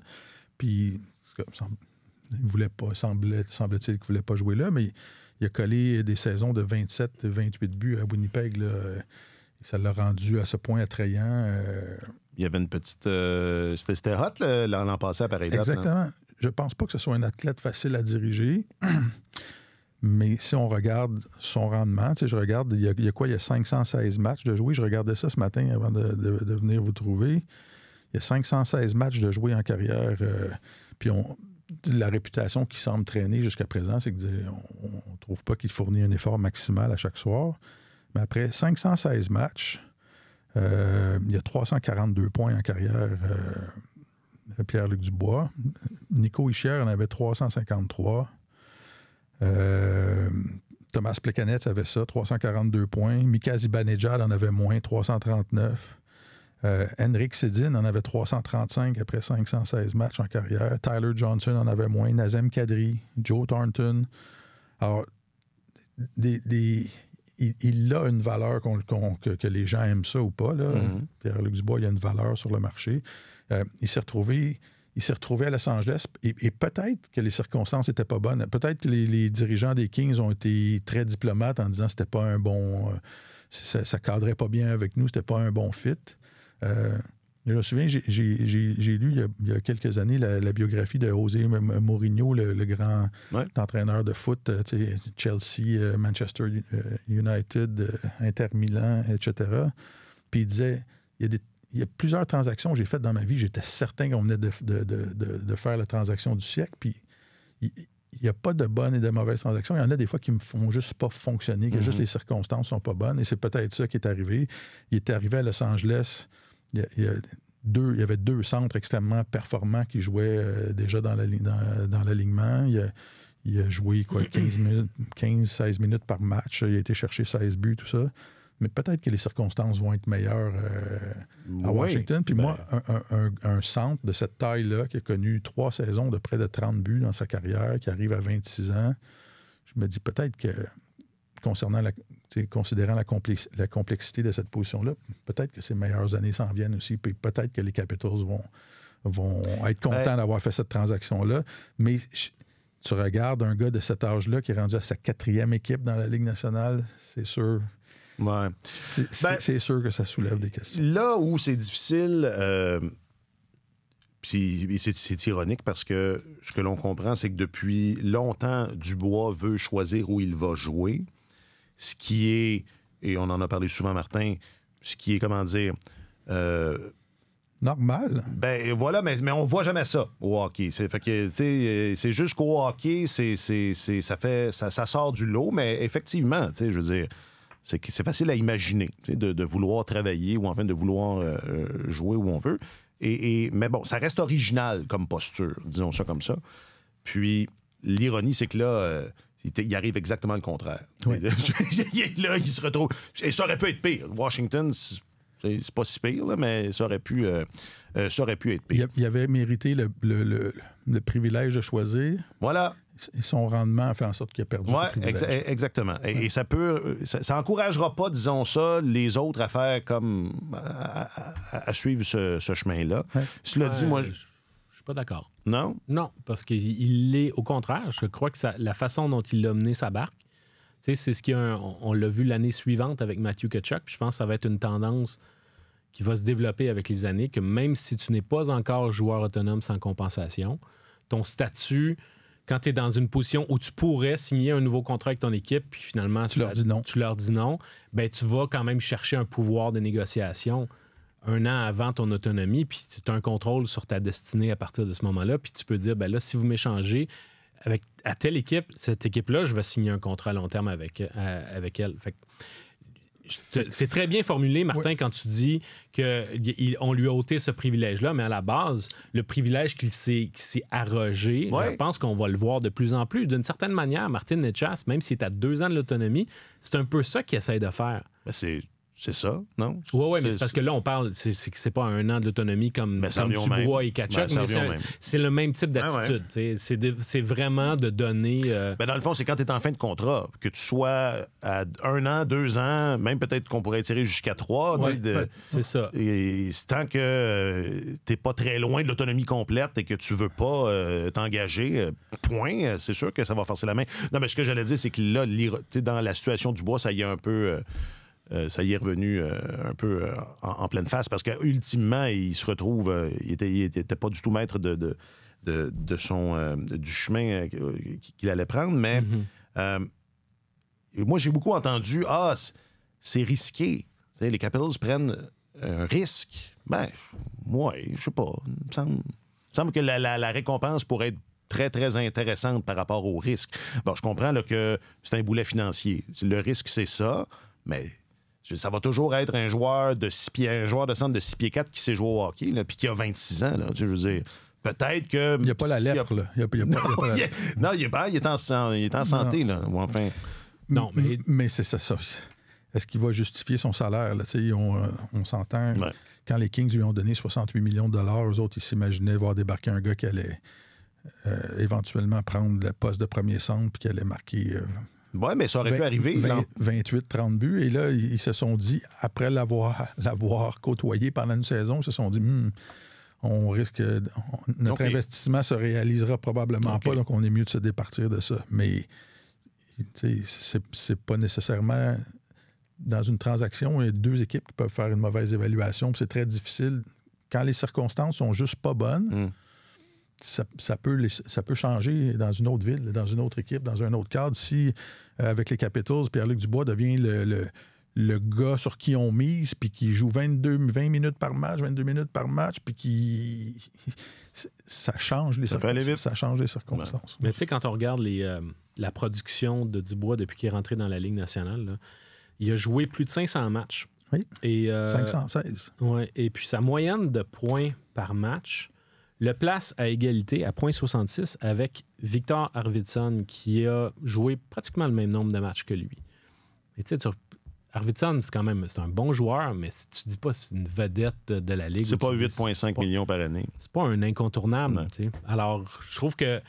Puis, il voulait pas, semble-t-il qu'il ne voulait pas jouer là, mais il a collé des saisons de 27-28 buts à Winnipeg. Là. Ça l'a rendu à ce point attrayant. Il y avait une petite... C'était hot l'an passé à pareille date. Exactement. Je ne pense pas que ce soit un athlète facile à diriger. Mais si on regarde son rendement, je regarde, il y a quoi? Il y a 516 matchs de jouer. Je regardais ça ce matin avant de venir vous trouver. Il y a 516 matchs de jouer en carrière. Puis la réputation qui semble traîner jusqu'à présent, c'est qu'on ne trouve pas qu'il fournit un effort maximal à chaque soir. Mais après 516 matchs, il y a 342 points en carrière. Pierre-Luc Dubois. Nico Hischier en avait 353. Thomas Plekanec avait ça, 342 points. Mika Zibanejad en avait moins, 339. Henrik Sedin en avait 335 après 516 matchs en carrière. Tyler Johnson en avait moins. Nazem Kadri, Joe Thornton. Alors, il a une valeur que les gens aiment ça ou pas. Là. Pierre-Luc Dubois, il a une valeur sur le marché. Il s'est retrouvé à Los Angeles et peut-être que les circonstances n'étaient pas bonnes. Peut-être que les dirigeants des Kings ont été très diplomates en disant que c'était pas un bon... ça cadrait pas bien avec nous, c'était pas un bon fit. Je me souviens, j'ai lu il y a quelques années la biographie de José Mourinho, le grand entraîneur de foot, Chelsea, Manchester United, Inter Milan, etc. Puis il disait, il y a plusieurs transactions que j'ai faites dans ma vie. J'étais certain qu'on venait de faire la transaction du siècle. Puis il n'y a pas de bonnes et de mauvaises transactions. Il y en a des fois qui ne me font juste pas fonctionner, que juste les circonstances ne sont pas bonnes. Et c'est peut-être ça qui est arrivé. Il est arrivé à Los Angeles. Il y avait 2 centres extrêmement performants qui jouaient déjà dans l'alignement. Il a joué 15-16 minutes par match. Il a été chercher 16 buts, tout ça. Mais peut-être que les circonstances vont être meilleures à Washington. Puis moi, un centre de cette taille-là, qui a connu 3 saisons de près de 30 buts dans sa carrière, qui arrive à 26 ans, je me dis peut-être que, considérant la complexité de cette position-là, peut-être que ses meilleures années s'en viennent aussi. Puis peut-être que les Capitals vont être contents d'avoir fait cette transaction-là. Mais tu regardes un gars de cet âge-là qui est rendu à sa 4e équipe dans la Ligue nationale, c'est sûr... Ouais. C'est sûr que ça soulève des questions. Là où c'est difficile, puis c'est ironique parce que ce que l'on comprend, c'est que depuis longtemps, Dubois veut choisir où il va jouer. Ce qui est, et on en a parlé souvent, Martin, ce qui est, comment dire... normal. Ben voilà, mais on voit jamais ça au hockey. C'est juste qu'au hockey, ça sort du lot, mais effectivement, je veux dire... C'est facile à imaginer de vouloir travailler ou enfin de vouloir jouer où on veut. Mais bon, ça reste original comme posture, disons ça comme ça. Puis l'ironie, c'est que là, il arrive exactement le contraire. Oui. Là, il se retrouve... Et ça aurait pu être pire. Washington, c'est pas si pire, là, mais ça aurait pu être pire. Il avait mérité le privilège de choisir. Voilà. Et son rendement a fait en sorte qu'il a perdu ce privilège. Exactement. Et ça encouragera pas, disons ça, les autres à faire comme... à suivre ce chemin-là. Ouais. Cela dit, moi... Je suis pas d'accord. Non? Non, parce qu'il est au contraire. Je crois que la façon dont il a mené sa barque, c'est ce on l'a vu l'année suivante avec Matthew Tkachuk. Puis je pense que ça va être une tendance qui va se développer avec les années, que même si tu n'es pas encore joueur autonome sans compensation, ton statut... Quand tu es dans une position où tu pourrais signer un nouveau contrat avec ton équipe, puis finalement, tu leur dis non, ben tu vas quand même chercher un pouvoir de négociation 1 an avant ton autonomie, puis tu as un contrôle sur ta destinée à partir de ce moment-là, puis tu peux dire, ben là, si vous m'échangez à telle équipe, cette équipe-là, je vais signer un contrat à long terme avec elle. Fait que c'est très bien formulé, Martin, quand tu dis qu'on lui a ôté ce privilège-là, mais à la base, le privilège qu'il s'est arrogé, je pense qu'on va le voir de plus en plus. D'une certaine manière, Martin Necas, même s'il est à 2 ans de l'autonomie, c'est un peu ça qu'il essaie de faire. Ben c'est ça, non? Oui, mais c'est parce que là, on parle, c'est pas 1 an de l'autonomie comme Dubois et Tkachuk, mais c'est le même type d'attitude. C'est vraiment de donner... dans le fond, c'est quand tu es en fin de contrat, que tu sois à 1 an, 2 ans, même peut-être qu'on pourrait tirer jusqu'à 3. C'est ça. Et tant que tu n'es pas très loin de l'autonomie complète et que tu veux pas t'engager, point, c'est sûr que ça va forcer la main. Non, mais ce que j'allais dire, c'est que là, dans la situation du Dubois, ça y est un peu... ça y est revenu un peu en pleine face parce qu'ultimement, il se retrouve... il était pas du tout maître de du chemin qu'il allait prendre, mais moi, j'ai beaucoup entendu « Ah, c'est risqué. » Les Capitals prennent un risque. Ben, moi, je sais pas. Il me semble que la récompense pourrait être très, très intéressante par rapport au risque. Bon, je comprends là, que c'est un boulet financier. Le risque, c'est ça, mais... Ça va toujours être un joueur de centre de 6 pieds 4 qui sait jouer au hockey, puis qui a 26 ans. Là, je veux dire, peut-être que... Il n'y a pas la lèpre, là. Non, il est en santé, là. Ou enfin... Non, mais c'est ça. Est-ce qu'il va justifier son salaire? Là? On s'entend. Ouais. Quand les Kings lui ont donné 68 millions de dollars, eux autres, ils s'imaginaient voir débarquer un gars qui allait éventuellement prendre le poste de premier centre puis qui allait marquer... Oui, mais ça aurait pu arriver. 28-30 buts. Et là, ils se sont dit, après l'avoir côtoyé pendant une saison, ils se sont dit, on risque... Notre investissement se réalisera probablement pas, donc on est mieux de se départir de ça. Mais, c'est pas nécessairement... Dans une transaction, il y a 2 équipes qui peuvent faire une mauvaise évaluation, puis c'est très difficile. Quand les circonstances sont juste pas bonnes... Ça peut changer dans une autre ville, dans une autre équipe, dans un autre cadre. Si, avec les Capitals, Pierre-Luc Dubois devient le gars sur qui on mise, puis qui joue 20 minutes par match, puis ça change les circonstances. Ça change les circonstances. Mais tu sais, quand on regarde la production de Dubois depuis qu'il est rentré dans la Ligue nationale, là, il a joué plus de 500 matchs. Oui, et, 516. Ouais, et puis sa moyenne de points par match... le place à égalité à 0.66 avec Victor Arvidsson, qui a joué pratiquement le même nombre de matchs que lui. Et tu sais, Arvidsson, c'est un bon joueur, mais si tu dis pas c'est une vedette de la Ligue... C'est pas 8,5 millions par année. C'est pas un incontournable. Alors, je trouve que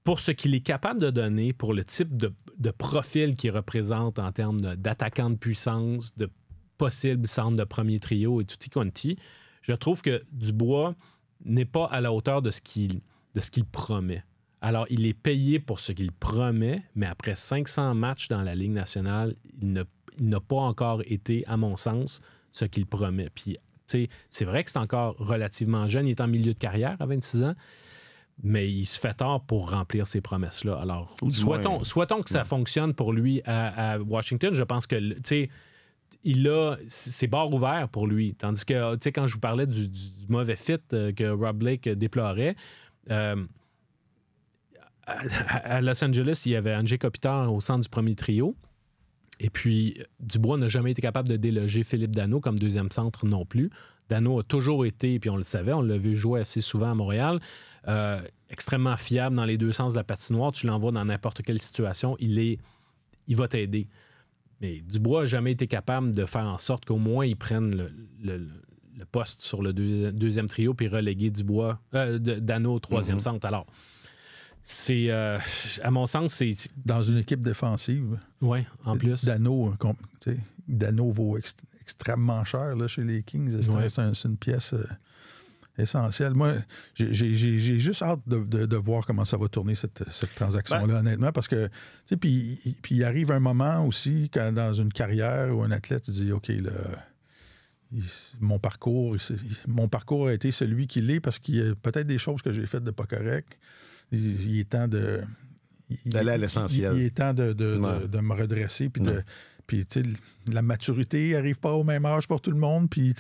pour ce qu'il est capable de donner, pour le type de profil qu'il représente en termes d'attaquant de puissance, de possible centre de premier trio et tutti quanti, je trouve que Dubois n'est pas à la hauteur de ce qu'il promet. Alors, il est payé pour ce qu'il promet, mais après 500 matchs dans la Ligue nationale, il n'a pas encore été, à mon sens, ce qu'il promet. Puis, tu sais, c'est vrai que c'est encore relativement jeune. Il est en milieu de carrière à 26 ans, mais il se fait tard pour remplir ces promesses-là. Alors, souhaitons que ça fonctionne pour lui à Washington. Je pense que, tu sais, c'est barre ouvert pour lui. Tandis que, tu sais, quand je vous parlais du mauvais fit que Rob Blake déplorait, à Los Angeles, il y avait Andrzej Kopitar au centre du premier trio. Et puis, Dubois n'a jamais été capable de déloger Philippe Danault comme deuxième centre non plus. Danault a toujours été, puis on le savait, on l'a vu jouer assez souvent à Montréal, extrêmement fiable dans les 2 sens de la patinoire. Tu l'envoies dans n'importe quelle situation, il va t'aider. Mais Dubois n'a jamais été capable de faire en sorte qu'au moins il prenne le poste sur le deuxième trio puis reléguer Danault au troisième centre. Alors, c'est, à mon sens, c'est... Dans une équipe défensive. Oui, en plus. Danault vaut extrêmement cher là, chez les Kings. C'est une pièce essentielle. Moi, j'ai juste hâte de voir comment ça va tourner cette transaction-là, honnêtement, parce que, tu sais, puis il arrive un moment aussi, quand dans une carrière où un athlète dit, OK, là, mon parcours a été celui qu'il est parce qu'il y a peut-être des choses que j'ai faites de pas correct. Il est temps d'aller à l'essentiel. Il est temps de me redresser. Puis, tu sais, la maturité n'arrive pas au même âge pour tout le monde. Puis,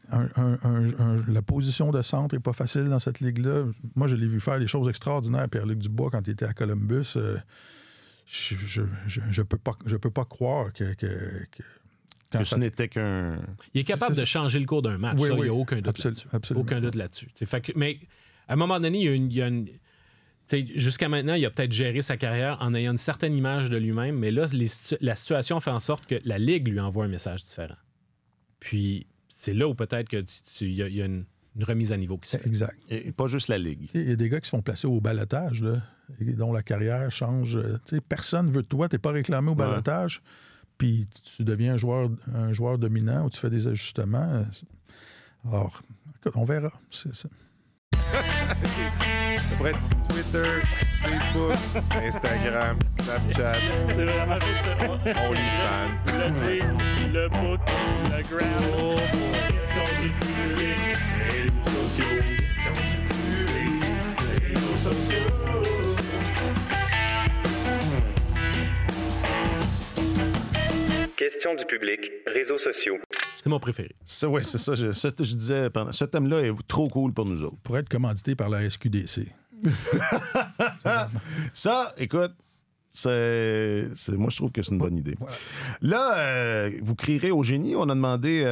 la position de centre n'est pas facile dans cette ligue-là. Moi, je l'ai vu faire des choses extraordinaires, Pierre-Luc Dubois, quand il était à Columbus. je peux pas croire que ce n'était qu'un... Il est capable de changer le cours d'un match. Il n'y a aucun doute là-dessus. Absolument. Aucun doute là-dessus. Mais à un moment donné, il y a une jusqu'à maintenant, il a peut-être géré sa carrière en ayant une certaine image de lui-même, mais là, la situation fait en sorte que la Ligue lui envoie un message différent. Puis, c'est là où peut-être qu'il y a une remise à niveau qui se fait. Exact. Et pas juste la Ligue. Il y a des gars qui se font placer au balotage, là, dont la carrière change. Personne ne veut de toi, tu n'es pas réclamé au balotage, puis tu deviens un joueur dominant où tu fais des ajustements. Alors, écoute, on verra. C'est ça. Ça pourrait être Twitter, Facebook, Instagram, Snapchat. C'est vraiment excellent. OnlyFans. Le tweet, le book, le gram. Questions du public, réseaux sociaux. Questions du public, réseaux sociaux. Questions du public, réseaux sociaux. C'est mon préféré. Oui, c'est ça. Je disais, ce thème-là est trop cool pour nous autres. Pour être commandité par la SQDC. Ça, écoute, moi, je trouve que c'est une bonne idée. Voilà. Là, vous crierez au génie. On a demandé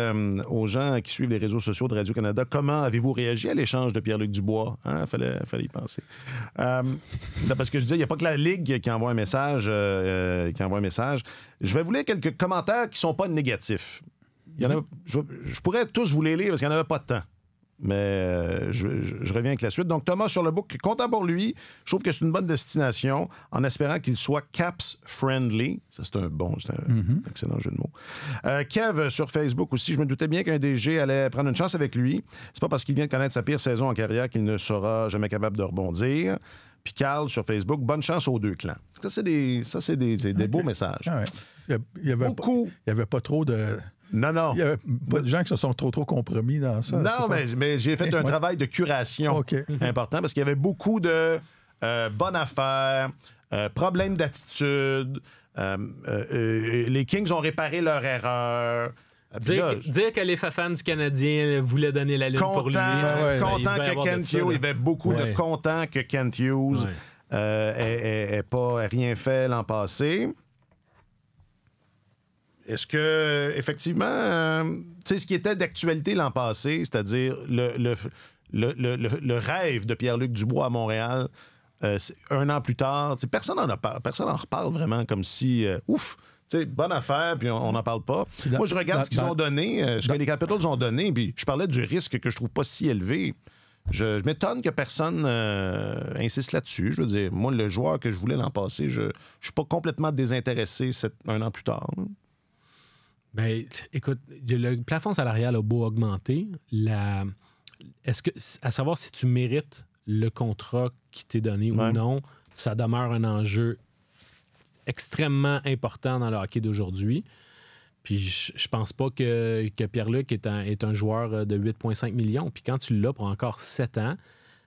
aux gens qui suivent les réseaux sociaux de Radio-Canada comment avez-vous réagi à l'échange de Pierre-Luc Dubois. Hein? Fallait y penser. Parce que je disais, il n'y a pas que la Ligue qui envoie un message. Je vais vous lire quelques commentaires qui ne sont pas négatifs. Il y en a, je pourrais tous vous les lire parce qu'il n'y en avait pas de temps. Mais je reviens avec la suite. Donc, Thomas sur le book, content pour lui. Je trouve que c'est une bonne destination en espérant qu'il soit caps-friendly. Ça, c'est un excellent jeu de mots. Kev sur Facebook aussi. Je me doutais bien qu'un DG allait prendre une chance avec lui. C'est pas parce qu'il vient de connaître sa pire saison en carrière qu'il ne sera jamais capable de rebondir. Puis Carl sur Facebook, bonne chance aux deux clans. Ça, c'est des beaux messages. Ah ouais. Il y avait pas trop de... Non. Il y avait pas de gens qui se sont trop compromis dans ça. Non, mais j'ai fait un travail de curation important parce qu'il y avait beaucoup de bonnes affaires, problèmes d'attitude. Les Kings ont réparé leur erreur. Dire que les fans du Canadien voulaient donner la ligne pour lui. Content que Kent Hughes, il y avait beaucoup de contents que Kent Hughes n'ait pas rien fait l'an passé. Est-ce que, effectivement, tu sais, ce qui était d'actualité l'an passé, c'est-à-dire le rêve de Pierre-Luc Dubois à Montréal, un an plus tard, personne n'en reparle vraiment comme si, bonne affaire, puis on n'en parle pas. Moi, je regarde ce qu'ils ont donné, ce que les Capitals ont donné, puis je parlais du risque que je trouve pas si élevé. Je m'étonne que personne insiste là-dessus. Je veux dire, moi, le joueur que je voulais l'an passé, je suis pas complètement désintéressé un an plus tard. Ben, écoute, le plafond salarial a beau augmenter. Est-ce que, à savoir si tu mérites le contrat qui t'est donné ou non, ça demeure un enjeu extrêmement important dans le hockey d'aujourd'hui. Puis je pense pas que Pierre-Luc est un joueur de 8,5 millions. Puis quand tu l'as pour encore 7 ans,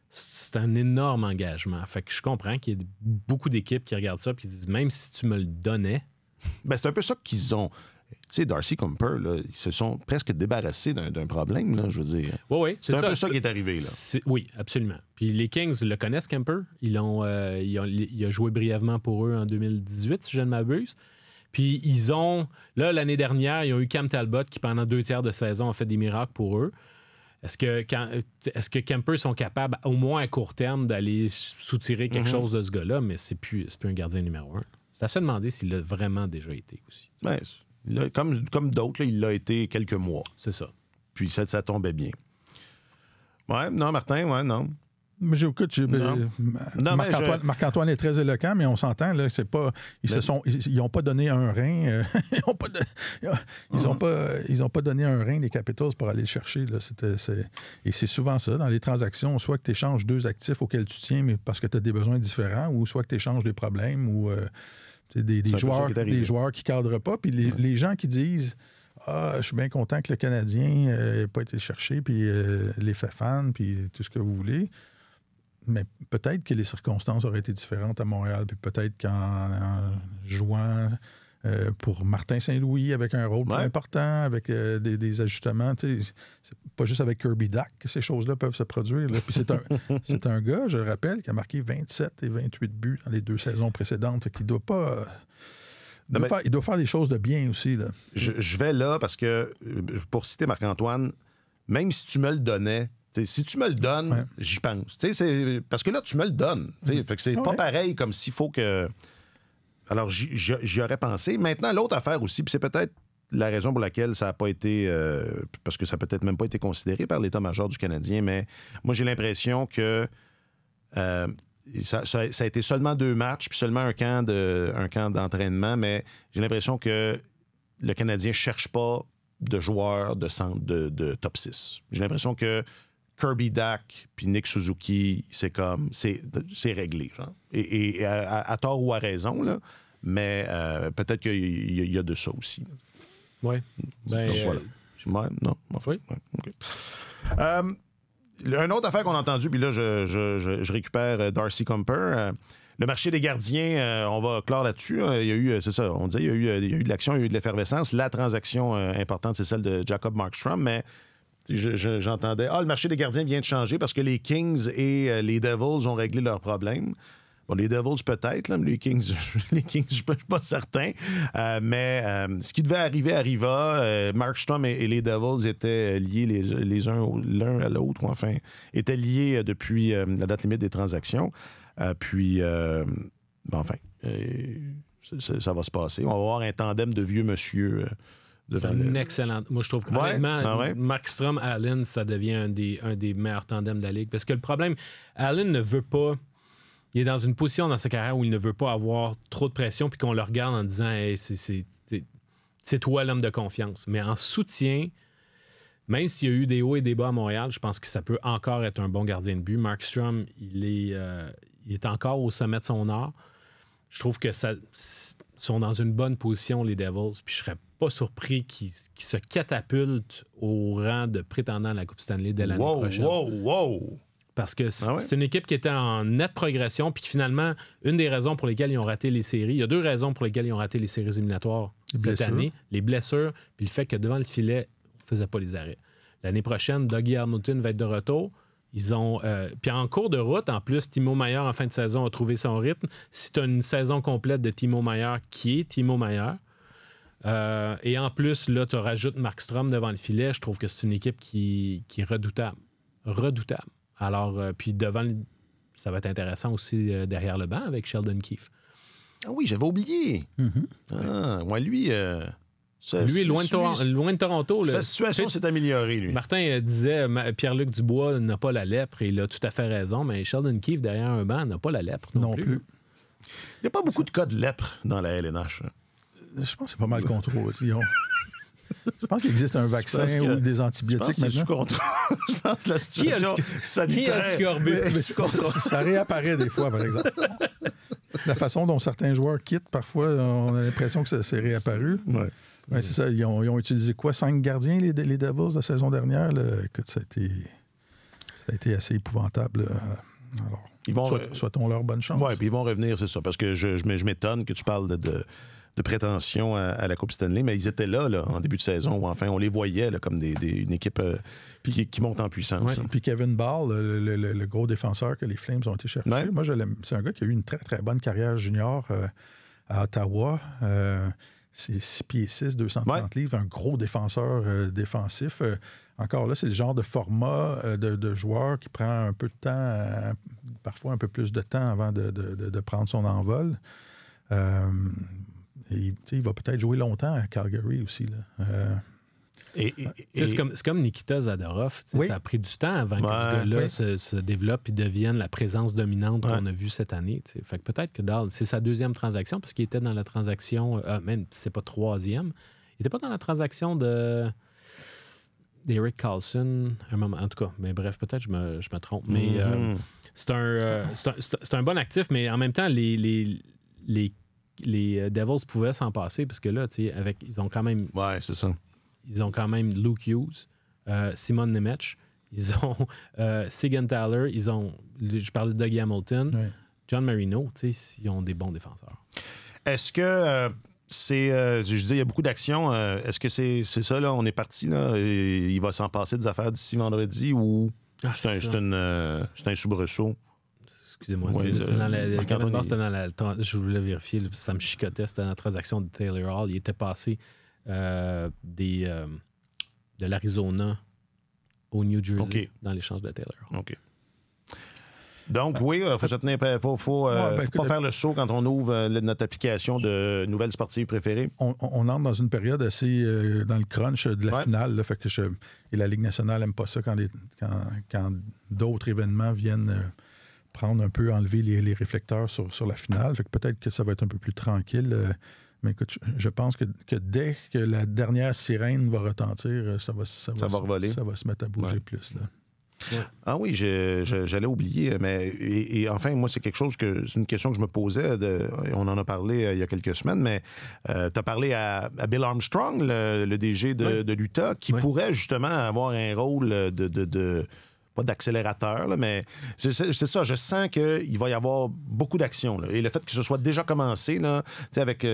c'est un énorme engagement. Fait que je comprends qu'il y a beaucoup d'équipes qui regardent ça et qui disent, même si tu me le donnais... Ben, c'est un peu ça qu'ils ont... Tu sais, Darcy Kuemper, là, ils se sont presque débarrassés d'un problème, là, je veux dire. Oui, c'est un peu ça qui est arrivé, là. Oui, absolument. Puis les Kings le connaissent, Kuemper. Il a joué brièvement pour eux en 2018, si je ne m'abuse. Puis ils ont... Là, l'année dernière, ils ont eu Cam Talbot qui, pendant 2 tiers de saison, a fait des miracles pour eux. Est-ce que Kuemper sont capables, au moins à court terme, d'aller soutirer quelque chose de ce gars-là? Mais c'est plus un gardien numéro 1. C'est à se demander s'il l'a vraiment déjà été aussi. Ben, comme d'autres, là, il l'a été quelques mois. C'est ça. Puis ça tombait bien. Ouais, non, Martin, non. Mais j'écoute, Marc-Antoine est très éloquent, mais on s'entend, là, c'est pas. Ils n'ont pas donné un rein. Ils n'ont pas donné un rein, les Capitals, pour aller le chercher. Là. Et c'est souvent ça, dans les transactions, soit que tu échanges 2 actifs auxquels tu tiens, mais parce que tu as des besoins différents, ou soit que tu échanges des problèmes, ou des joueurs qui ne cadrent pas. Puis les gens qui disent je suis bien content que le Canadien n'ait pas été cherché, puis les fans, puis tout ce que vous voulez. Mais peut-être que les circonstances auraient été différentes à Montréal, puis peut-être qu'en jouant pour Martin Saint-Louis avec un rôle plus important, avec des ajustements. C'est pas juste avec Kirby Dach que ces choses-là peuvent se produire. Là. Puis c'est un gars, je le rappelle, qui a marqué 27 et 28 buts dans les 2 saisons précédentes. Qui doit pas... Il doit faire des choses de bien aussi. Là. Je vais là parce que, pour citer Marc-Antoine, même si tu me le donnais, si tu me le donnes, j'y pense. Parce que là, tu me le donnes. Fait que c'est pas pareil comme s'il faut que... Alors, j'y aurais pensé. Maintenant, l'autre affaire aussi, puis c'est peut-être la raison pour laquelle ça n'a pas été... parce que ça n'a peut-être même pas été considéré par l'État-major du Canadien, mais moi, j'ai l'impression que ça a été seulement 2 matchs, puis seulement un camp d'entraînement, mais j'ai l'impression que le Canadien ne cherche pas de joueurs de centre de top 6. J'ai l'impression que Kirby Dach puis Nick Suzuki, c'est réglé, genre. Et à tort ou à raison, là, mais peut-être qu'il y a de ça aussi. Oui. Ben, voilà. Non. Oui. OK. Une autre affaire qu'on a entendue, puis là, je récupère Darcy Kumper. Le marché des gardiens, on va clore là-dessus. Il y a eu, c'est ça, on disait, il y a eu de l'action, il y a eu de l'effervescence. La transaction importante, c'est celle de Jacob Markstrom, mais j'entendais, le marché des gardiens vient de changer parce que les Kings et les Devils ont réglé leurs problèmes. Bon, les Devils peut-être, là, mais les Kings, je ne suis pas certain. Mais ce qui devait arriver arriva. Markstrom et les Devils étaient liés les uns l'un à l'autre, ou enfin, étaient liés depuis la date limite des transactions. Ça va se passer. On va avoir un tandem de vieux monsieur excellent. Moi, je trouve que Markstrom, Allen, ça devient un des meilleurs tandems de la Ligue. Parce que le problème, Allen ne veut pas... Il est dans une position dans sa carrière où il ne veut pas avoir trop de pression puis qu'on le regarde en disant hey, c'est toi l'homme de confiance. Mais en soutien, même s'il y a eu des hauts et des bas à Montréal, je pense que ça peut encore être un bon gardien de but. Markstrom, il est encore au sommet de son art. Je trouve que sont dans une bonne position, les Devils. Puis je serais pas surpris qu'ils se catapultent au rang de prétendant à la Coupe Stanley dès l'année prochaine. Wow! Parce que c'est une équipe qui était en nette progression, puis finalement, une des raisons pour lesquelles ils ont raté les séries, il y a 2 raisons pour lesquelles ils ont raté les séries éliminatoires cette année, les blessures, puis le fait que devant le filet, on ne faisait pas les arrêts. L'année prochaine, Dougie Hamilton va être de retour. Ils ont. Puis en cours de route, en plus, Timo Meier, en fin de saison, a trouvé son rythme. Si tu as une saison complète de Timo Meier, qui est Timo Meier, et en plus, là, tu rajoutes Markstrom devant le filet, je trouve que c'est une équipe qui est redoutable. Redoutable. Alors, puis devant, ça va être intéressant aussi derrière le banc avec Sheldon Keefe. Ah oui, j'avais oublié. Moi, lui... lui est loin de Toronto. Sa situation s'est améliorée, lui. Martin disait Pierre-Luc Dubois n'a pas la lèpre et il a tout à fait raison, mais Sheldon Keefe, derrière un banc, n'a pas la lèpre non plus. Il n'y a pas beaucoup de cas de lèpre dans la LNH. Je pense que c'est pas mal contrôlé. Je pense qu'il existe un vaccin ou des antibiotiques maintenant. Sous contrôle. Je pense que la situation sanitaire... Qui a le ça réapparaît des fois, par exemple. La façon dont certains joueurs quittent, parfois, on a l'impression que ça s'est réapparu. Ouais, c'est ça. Ils ont utilisé quoi? 5 gardiens, les Devils, la saison dernière? Là. Écoute, ça a été assez épouvantable. Alors, souhaitons leur bonne chance. Oui, puis ils vont revenir, c'est ça. Parce que je m'étonne que tu parles de prétention à la Coupe Stanley, mais ils étaient là en début de saison, où enfin on les voyait là, comme une équipe qui monte en puissance. Ouais, puis Kevin Ball, le gros défenseur que les Flames ont été chercher, moi je l'aime. C'est un gars qui a eu une très très bonne carrière junior à Ottawa. C'est 6 pieds 6, 230 livres, un gros défenseur défensif. Encore là, c'est le genre de format de joueur qui prend un peu de temps, parfois un peu plus de temps avant de prendre son envol. Et, il va peut-être jouer longtemps à Calgary aussi. Là. C'est comme Nikita Zadorov. Ça a pris du temps avant que ce gars-là se développe et devienne la présence dominante qu'on a vue cette année. Fait que peut-être que Dahl, c'est sa 2e transaction parce qu'il était dans la transaction, même si c'est pas 3e, il n'était pas dans la transaction d'Eric Carlson à un moment. En tout cas, mais bref, peut-être je me trompe. Mais c'est un bon actif, mais en même temps, les Devils pouvaient s'en passer parce que là, ils ont quand même... Ouais, c'est ça. Ils ont quand même Luke Hughes, Simon Nemec, ils ont Siegenthaler, je parlais de Dougie Hamilton, John Marino, ils ont des bons défenseurs. Est-ce que je dis, il y a beaucoup d'actions. Est-ce que c'est ça, là? On est parti, là? Et il va s'en passer des affaires d'ici vendredi ou c'est un soubresaut? Excusez-moi, Oui, c'était dans la... Je voulais vérifier, ça me chicotait, c'était dans la transaction de Taylor Hall. Il était passé de l'Arizona au New Jersey dans l'échange de Taylor Hall. OK. Donc, oui, il faut se tenir prêt. Faut pas faire le saut quand on ouvre notre application de nouvelles sportives préférées. On entre dans une période assez dans le crunch de la finale. Là, fait que et la Ligue nationale n'aime pas ça quand d'autres événements viennent prendre un peu, enlever les réflecteurs sur la finale. Fait que peut-être que ça va être un peu plus tranquille. Mais écoute, je pense que dès que la dernière sirène va retentir, ça va se mettre à bouger plus. Là. Ouais. Ah oui, j'allais oublier, mais et enfin, moi, c'est une question que je me posais, on en a parlé il y a quelques semaines, mais tu as parlé à Bill Armstrong, le DG de l'Utah, qui pourrait justement avoir un rôle de pas d'accélérateur, là, mais c'est ça. Je sens qu'il va y avoir beaucoup d'actions. Et le fait que ce soit déjà commencé, là, avec,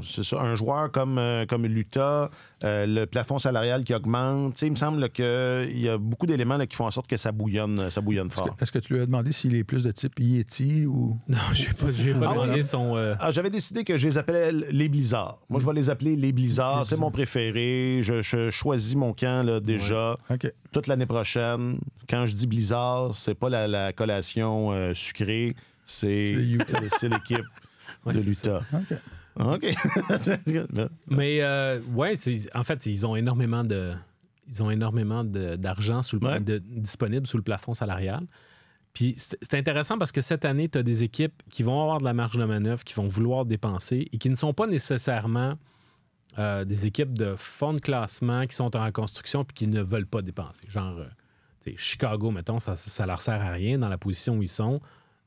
c'est ça, un joueur comme l'Utah, le plafond salarial qui augmente, il me semble qu'il y a beaucoup d'éléments là, qui font en sorte que ça bouillonne fort. Est-ce que tu lui as demandé s'il est plus de type Yeti ou... Non, j'ai pas demandé son... J'avais décidé que je les appelais les blizzards. Moi, je vais les appeler les blizzards. C'est mon préféré. Je choisis mon camp là, déjà. Okay. Toute l'année prochaine. Quand je dis blizzard, c'est pas la collation sucrée, c'est l'équipe de l'Utah. OK. Mais en fait, ils ont énormément d'argent disponible sous le plafond salarial. Puis c'est intéressant parce que cette année, tu as des équipes qui vont avoir de la marge de manœuvre, qui vont vouloir dépenser et qui ne sont pas nécessairement des équipes de fonds de classement qui sont en reconstruction puis qui ne veulent pas dépenser. Genre, Chicago, mettons, ça leur sert à rien dans la position où ils sont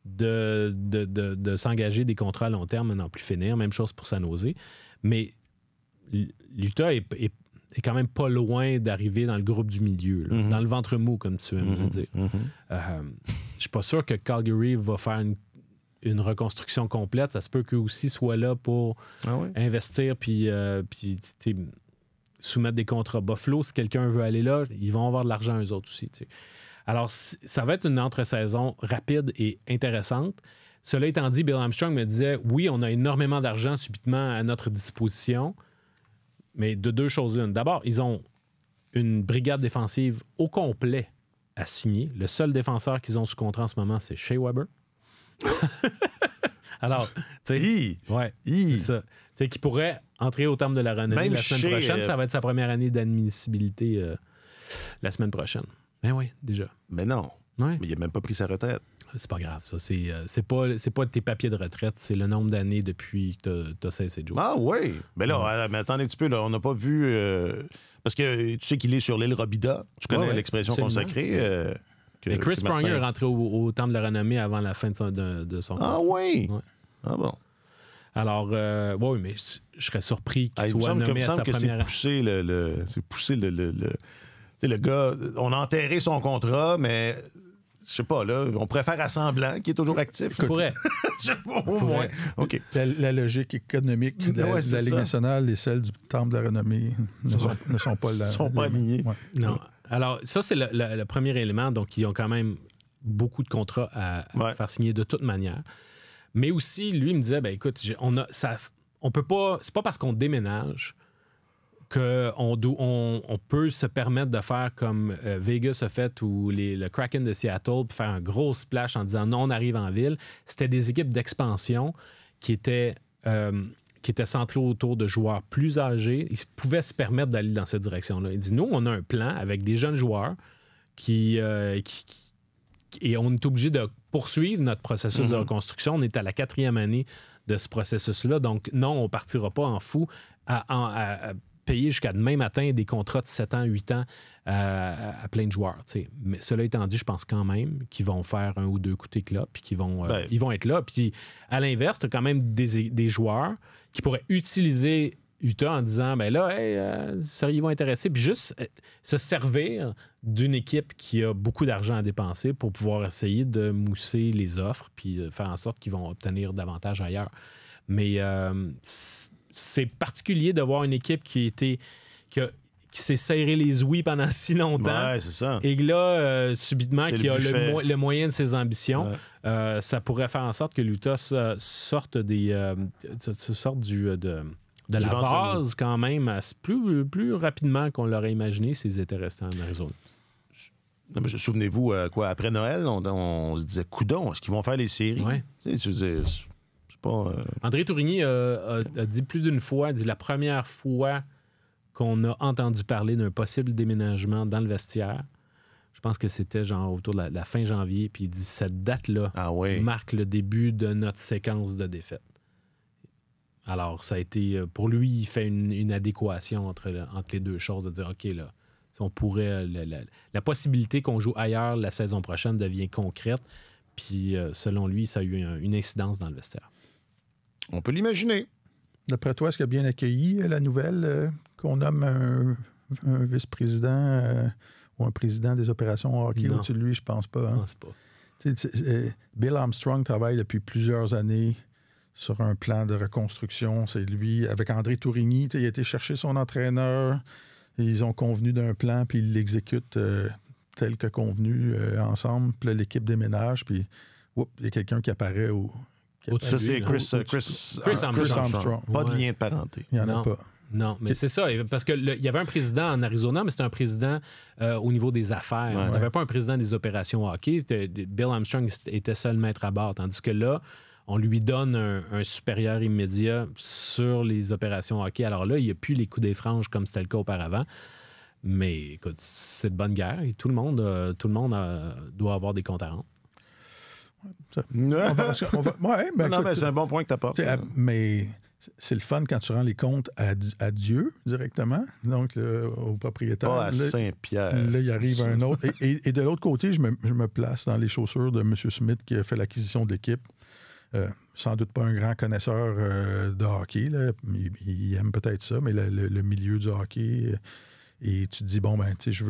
de s'engager des contrats à long terme à n'en plus finir. Même chose pour San Jose. Mais l'Utah est quand même pas loin d'arriver dans le groupe du milieu, dans le ventre mou, comme tu aimes le dire. Je suis pas sûr que Calgary va faire une reconstruction complète. Ça se peut qu'eux aussi soient là pour investir puis soumettre des contrats. Buffalo, si quelqu'un veut aller là, ils vont avoir de l'argent eux autres aussi. T'sais. Alors, ça va être une entre-saison rapide et intéressante. Cela étant dit, Bill Armstrong me disait, oui, on a énormément d'argent subitement à notre disposition, mais de deux choses l'une. D'abord, ils ont une brigade défensive au complet à signer. Le seul défenseur qu'ils ont sous contrat en ce moment, c'est Shea Weber. Alors, tu sais, c'est ça. Tu sais, qui pourrait entrer au terme de la renommée la semaine prochaine. Ça va être sa première année d'admissibilité la semaine prochaine. Ben oui, déjà. Mais non. Ouais. Mais il n'a même pas pris sa retraite. C'est pas grave, ça. C'est pas tes papiers de retraite, c'est le nombre d'années depuis que tu as cessé de jouer. Ah oui! Mais là, mais attendez un petit peu, là, on n'a pas vu... parce que tu sais qu'il est sur l'île Robida. Tu connais l'expression consacrée. Mais Chris Pronger est rentré au temple de la renommée avant la fin de son contrat. Ah oui? Ouais. Ah bon. Alors, oui, mais je serais surpris qu'il soit nommé à sa première... C'est poussé le gars, on a enterré son contrat, mais je sais pas, là, on pourrait faire à semblant qu'il est toujours actif. On pourrait. OK. La logique économique de la Ligue nationale et celle du temple de la renommée ne sont pas là. Ne sont pas alignés. Ouais. Non. Alors, ça, c'est le premier élément. Donc, ils ont quand même beaucoup de contrats à faire signer de toute manière. Mais aussi, lui, il me disait, ben écoute, on peut pas... C'est pas parce qu'on déménage qu'on peut se permettre de faire comme Vegas a fait ou le Kraken de Seattle, puis faire un gros splash en disant non, on arrive en ville. C'était des équipes d'expansion qui étaient centrées autour de joueurs plus âgés. Ils pouvaient se permettre d'aller dans cette direction-là. Il dit, nous, on a un plan avec des jeunes joueurs et on est obligé de poursuivre notre processus de reconstruction. On est à la 4e année de ce processus-là. Donc, non, on ne partira pas en fou à payer jusqu'à demain matin des contrats de 7 ans, 8 ans à plein de joueurs. T'sais. Mais cela étant dit, je pense quand même qu'ils vont faire un ou deux coups d'éclat puis qu'ils vont, ils vont être là. Puis à l'inverse, tu as quand même des joueurs qui pourraient utiliser Utah en disant, ben là, ils vont intéresser, puis juste se servir d'une équipe qui a beaucoup d'argent à dépenser pour pouvoir essayer de mousser les offres puis faire en sorte qu'ils vont obtenir davantage ailleurs. Mais c'est particulier de voir une équipe qui s'est serré les ouïes pendant si longtemps. Ouais, c'est ça. Et là, subitement, C'est qui a buffet. le moyen de ses ambitions, Ouais. ça pourrait faire en sorte que l'Utah sorte de la ventre base quand même plus rapidement qu'on l'aurait imaginé s'ils étaient restés en Arizona. Non, mais souvenez-vous, après Noël, on se disait, coudon, est-ce qu'ils vont faire les séries? Ouais. Tu sais, c'est pas... André Tourigny a dit plus d'une fois, la première fois qu'on a entendu parler d'un possible déménagement dans le vestiaire, je pense que c'était genre autour de la fin janvier, puis il dit cette date-là marque le début de notre séquence de défaites. Alors, ça a été, pour lui, il fait une adéquation entre les deux choses, de dire, OK, là, si on pourrait, la possibilité qu'on joue ailleurs la saison prochaine devient concrète, puis selon lui, ça a eu une incidence dans le vestiaire. On peut l'imaginer. D'après toi, est-ce qu'il a bien accueilli la nouvelle qu'on nomme un vice-président ou un président des opérations hockey au-dessus de lui? Je pense pas. Hein? Je pense pas. Bill Armstrong travaille depuis plusieurs années sur un plan de reconstruction. C'est lui, avec André Tourigny, il a été chercher son entraîneur. Et ils ont convenu d'un plan, puis ils l'exécutent tel que convenu ensemble. Puis là, l'équipe déménage, puis il y a quelqu'un qui apparaît Ça, c'est Chris Armstrong. Pas de lien de parenté. Il n'y en a pas. Non, mais c'est ça. Parce qu'il y avait un président en Arizona, mais c'était un président au niveau des affaires. Il n'y avait pas un président des opérations hockey. Bill Armstrong était seul maître à bord. Tandis que là, on lui donne un supérieur immédiat sur les opérations hockey. Alors là, il n'y a plus les coups des franges comme c'était le cas auparavant. Mais écoute, c'est de bonne guerre. Et tout le monde doit avoir des comptes à rendre. Mais c'est un bon point que tu apportes. Mais c'est le fun quand tu rends les comptes à Dieu directement, donc au propriétaire. Pas à Saint-Pierre. Là, il arrive un autre. Et de l'autre côté, je me place dans les chaussures de M. Smith qui a fait l'acquisition de l'équipe. Sans doute pas un grand connaisseur de hockey. Là. Il aime peut-être ça, mais le milieu du hockey. Et tu te dis, bon, ben, tu sais,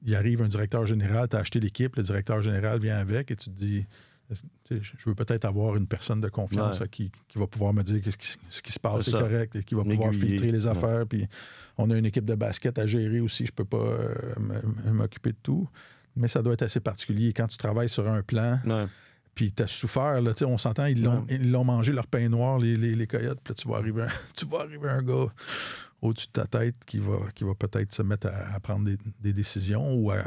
il arrive un directeur général, tu as acheté l'équipe, le directeur général vient avec et tu te dis, je veux peut-être avoir une personne de confiance qui va pouvoir me dire que ce qui se passe est correct et qui va pouvoir filtrer les affaires. Puis on a une équipe de basket à gérer aussi, je peux pas m'occuper de tout. Mais ça doit être assez particulier quand tu travailles sur un plan. Ouais. Puis tu as souffert, là, on s'entend, ils l'ont mangé leur pain noir, les coyotes. Puis là, tu vas arriver un gars au-dessus de ta tête qui va peut-être se mettre à prendre des décisions ou à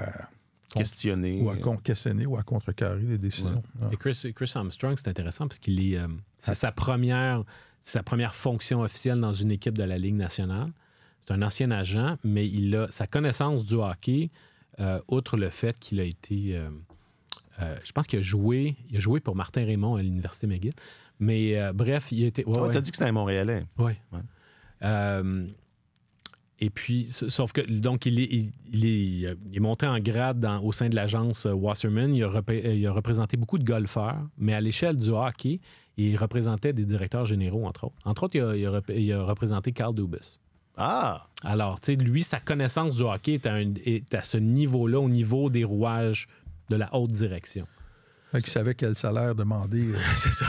questionner. Ou à questionner ou à contrecarrer les décisions. Ouais. Et Chris Armstrong, c'est intéressant parce qu'il est c'est sa première fonction officielle dans une équipe de la Ligue nationale. C'est un ancien agent, mais il a sa connaissance du hockey, outre le fait qu'il a été... je pense qu'il a joué pour Martin Raymond à l'Université McGill. Mais bref, il était... t'as dit que c'était un Montréalais. Oui. Ouais. Et puis, sauf que, donc, il est monté en grade au sein de l'agence Wasserman. Il a représenté beaucoup de golfeurs, mais à l'échelle du hockey, il représentait des directeurs généraux, entre autres. Entre autres, il a représenté Carl Dubas. Ah! Alors, tu sais, lui, sa connaissance du hockey est à ce niveau-là, au niveau des rouages de la haute direction. Il savait quel salaire demander. C'est ça.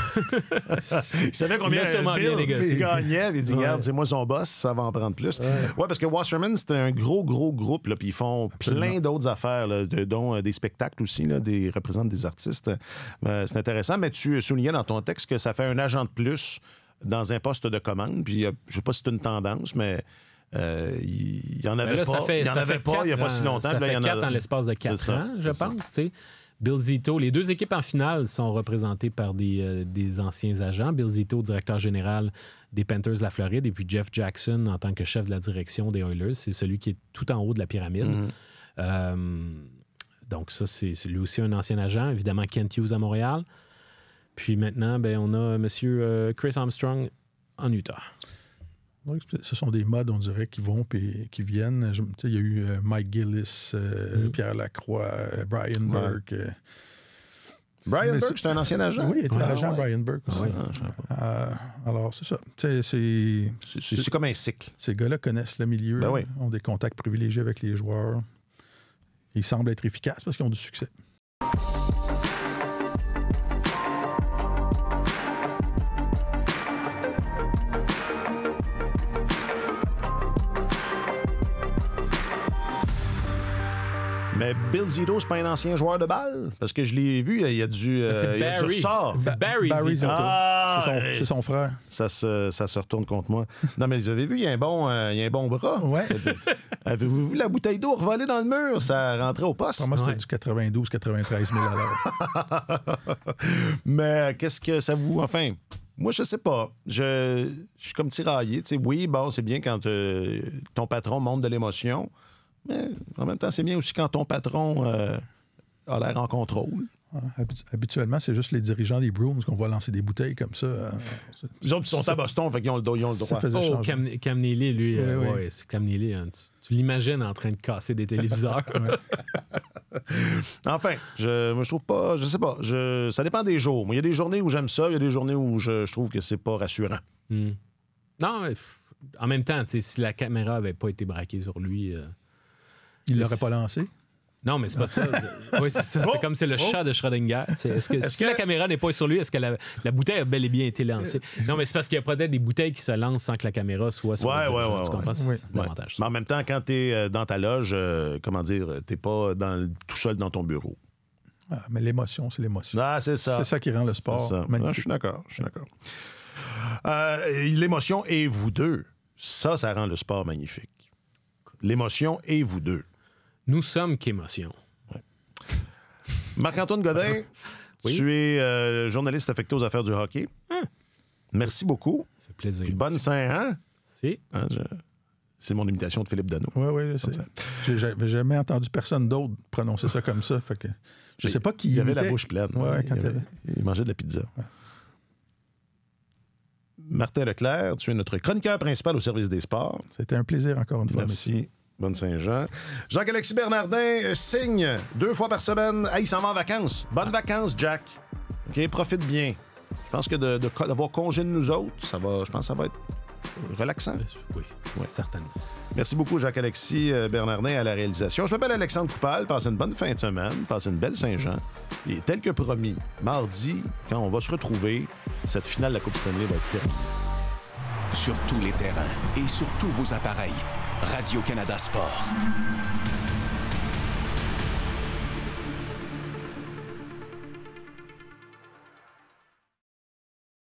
Il savait combien Bill gagnait. Il dit, regarde, c'est moi son boss, ça va en prendre plus. Ouais, parce que Wasserman, c'était un gros groupe. Là, puis ils font plein d'autres affaires, là, dont des spectacles aussi, là, représentent des artistes. C'est intéressant, mais tu soulignais dans ton texte que ça fait un agent de plus dans un poste de commande. Puis je ne sais pas si c'est une tendance, mais... il n'y en avait pas. Il n'y en avait pas il n'y a pas si longtemps. Ça fait 4 en l'espace de 4 ans, je pense. Tu sais. Bill Zito, les deux équipes en finale sont représentées par des anciens agents. Bill Zito, directeur général des Panthers de la Floride, et puis Jeff Jackson en tant que chef de la direction des Oilers. C'est celui qui est tout en haut de la pyramide. Donc ça, c'est lui aussi un ancien agent. Évidemment, Kent Hughes à Montréal. Puis maintenant, on a M. Chris Armstrong en Utah. Donc, ce sont des modes, on dirait, qui vont et qui viennent. Il y a eu Mike Gillis, Pierre Lacroix, Brian Burke. Brian Burke, c'est un ancien agent? Oui, il était agent Brian Burke aussi. Alors, c'est ça. C'est comme un cycle. Ces gars-là connaissent le milieu, ont des contacts privilégiés avec les joueurs. Ils semblent être efficaces parce qu'ils ont du succès. Mais Bill Zito, c'est pas un ancien joueur de balle? Parce que je l'ai vu, il y a du ressort. C'est Barry Zito. C'est son frère. Ça se retourne contre moi. Non, mais vous avez vu, il y a un bon bras. Ouais. Avez-vous vu la bouteille d'eau revolée dans le mur? Ça rentrait au poste. Pour moi, c'était du 92-93 000 à l'heure. Mais qu'est-ce que ça vous... Enfin, moi, je sais pas. Je suis comme tiraillé. Tu sais, oui, bon, c'est bien quand ton patron montre de l'émotion, mais en même temps, c'est bien aussi quand ton patron a l'air en contrôle. Habituellement, c'est juste les dirigeants des Bruins qu'on voit lancer des bouteilles comme ça. Les autres, ils sont à Boston, fait qu'ils ont le droit. Ça faisait changer. Cam Neely, lui, c'est Cam Neely. Hein, tu l'imagines en train de casser des téléviseurs. Enfin, moi, je trouve pas... Je sais pas. Ça dépend des jours. Moi, il y a des journées où j'aime ça, il y a des journées où je trouve que c'est pas rassurant. Non, mais en même temps, si la caméra avait pas été braquée sur lui... il l'aurait pas lancé? Non, mais c'est pas ça. Oui, c'est ça. C'est comme c'est le chat de Schrödinger. Si la caméra n'est pas sur lui, est-ce que la bouteille a bel et bien été lancée? Non, mais c'est parce qu'il y a peut-être des bouteilles qui se lancent sans que la caméra soit sur le dirigeant. Tu comprends? C'est davantage ça. Mais en même temps, quand tu es dans ta loge, t'es pas tout seul dans ton bureau. Ah, mais l'émotion, c'est l'émotion. Ah, c'est ça. C'est ça qui rend le sport magnifique. Ah, je suis d'accord. L'émotion et vous deux, ça rend le sport magnifique. L'émotion et vous deux. Nous sommes qu'émotion. Ouais. Marc-Antoine Godin, oui? Tu es journaliste affecté aux affaires du hockey. Merci beaucoup. Ça fait plaisir. Puis bonne Saint-Jean. Si. C'est mon imitation de Philippe Dano. Oui. J'avais jamais entendu personne d'autre prononcer ça comme ça. Fait que je sais pas qui il avait la bouche pleine. Il mangeait de la pizza. Ouais. Martin Leclerc, tu es notre chroniqueur principal au service des sports. C'était un plaisir encore une fois. Merci. Bonne Saint-Jean. Jacques-Alexis Bernardin signe 2 fois par semaine. Hey, il s'en va en vacances. Bonnes vacances, Jack. OK, profite bien. Je pense que d'avoir congé de nous autres, je pense que ça va être relaxant. Oui, certainement. Merci beaucoup, Jacques-Alexis Bernardin, à la réalisation. Je m'appelle Alexandre Coupal. Passez une bonne fin de semaine. Passez une belle Saint-Jean. Et tel que promis, mardi, quand on va se retrouver, cette finale de la Coupe Stanley va être terminée. Sur tous les terrains et sur tous vos appareils, Radio-Canada Sport.